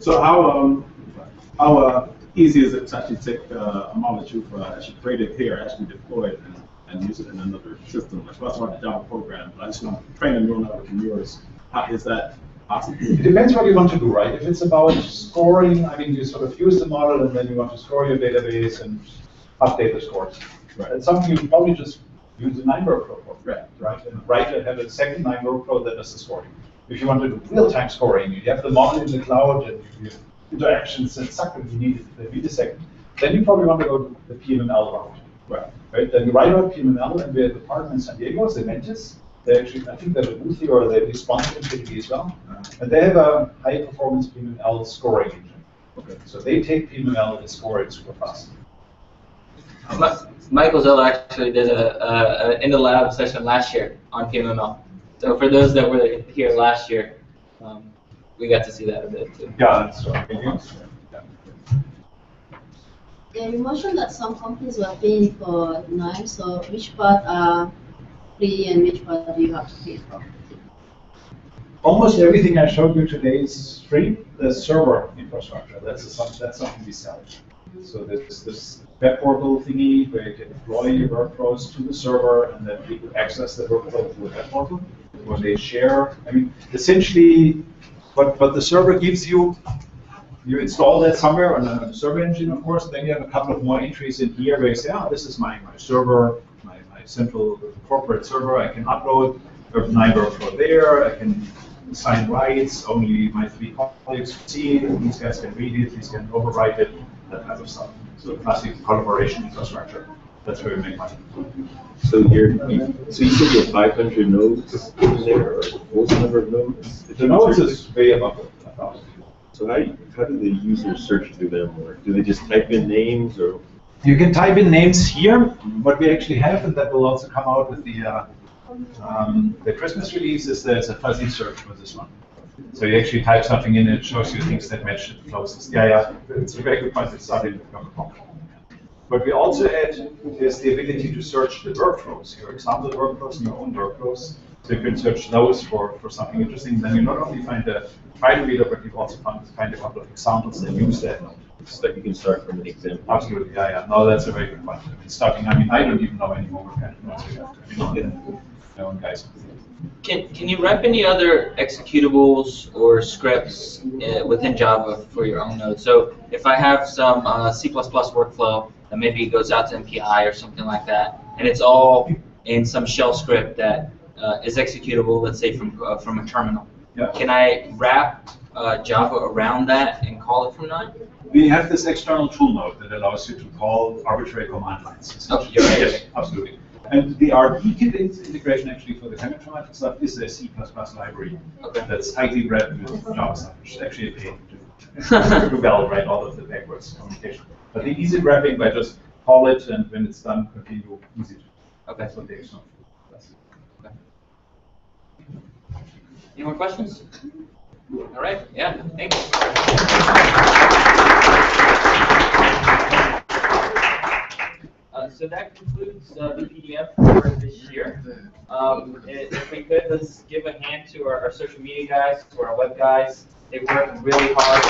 So how easy is it to actually take a molecule for actually created here, actually deploy it and use it in another system? Like that's why the Java program. I just want to train a neural network in yours. How is that possible? It depends what you want to do, right? If it's about scoring, I mean, you sort of use the model and then you want to score your database and update the scores. Right. It's something you can probably just use the KNIME workflow for, right? And have a second KNIME workflow that does the scoring. If you want to do real-time scoring, you have the model in the cloud and you have interactions and suck if you need it, need a second. Then you probably want to go to the PMML route. Right? Then you write out PMML, and we have a partner in San Diego, Cementis. They actually, I think they're a booth here, or they're sponsored in KDB as well. And they have a high-performance PMML scoring engine. Okay. So they take PMML and score it super fast. Michael Zeller actually did a in the lab session last year on PMML. So for those that were here last year, we got to see that a bit too. Yeah, that's right. Yeah, you mentioned that some companies were paying for KNIME, so which part are free and which part do you have to pay for? Almost everything I showed you today is free. The server infrastructure, that's something we sell. So there's this web portal thingy where you can deploy your workflows to the server, and then people access the workflow through the web portal. When they share, I mean, essentially, what the server gives you, you install that somewhere on a server engine, of course, and then you have a couple of more entries in here where you say, oh, this is my server, my central corporate server. I can upload a KNIME workflow there. I can assign rights. Only my 3 colleagues can see it. These guys can read it. These can overwrite it. That type of stuff. So classic collaboration infrastructure. That's where we make money. So you said you have 500 nodes in there, or what's the number of nodes? The nodes is way above 1,000. So how do the users search through them, or do they just type in names, or? You can type in names here. What we actually have, and that will also come out with the Christmas release, is there's a fuzzy search for this one. So you actually type something in, and it shows you things that match it closest. Yeah, it's a very good point. It's starting to become a problem. What we also add is the ability to search the workflows, your example workflows and your own workflows. So you can search those for something interesting. Then you not only find the file reader, but you also find a couple of examples that use that. So that you can start from an example. Absolutely, yeah. No, that's a very good point. I mean, I don't even know anymore what kind of notes we have to. My own guys. Can you wrap any other executables or scripts within Java for your own node? So if I have some C++ workflow that maybe goes out to MPI or something like that, and it's all in some shell script that is executable, let's say from a terminal. Yeah. Can I wrap Java around that and call it from KNIME? We have this external tool node that allows you to call arbitrary command lines. Okay, you're right. Yes, absolutely. And the RPKit integration actually for the cheminformatics stuff is a C++ library that's tightly wrapped with Java stuff, which is actually a pain to do well, right, all of the backwards communication. But the easy wrapping by just call it, and when it's done, continue easy to. Okay. That's what the external tool does. Okay. Any more questions? All right. Yeah. Thanks. So that concludes the PDF for this year. If we could, let's give a hand to our social media guys, to our web guys. They work really hard.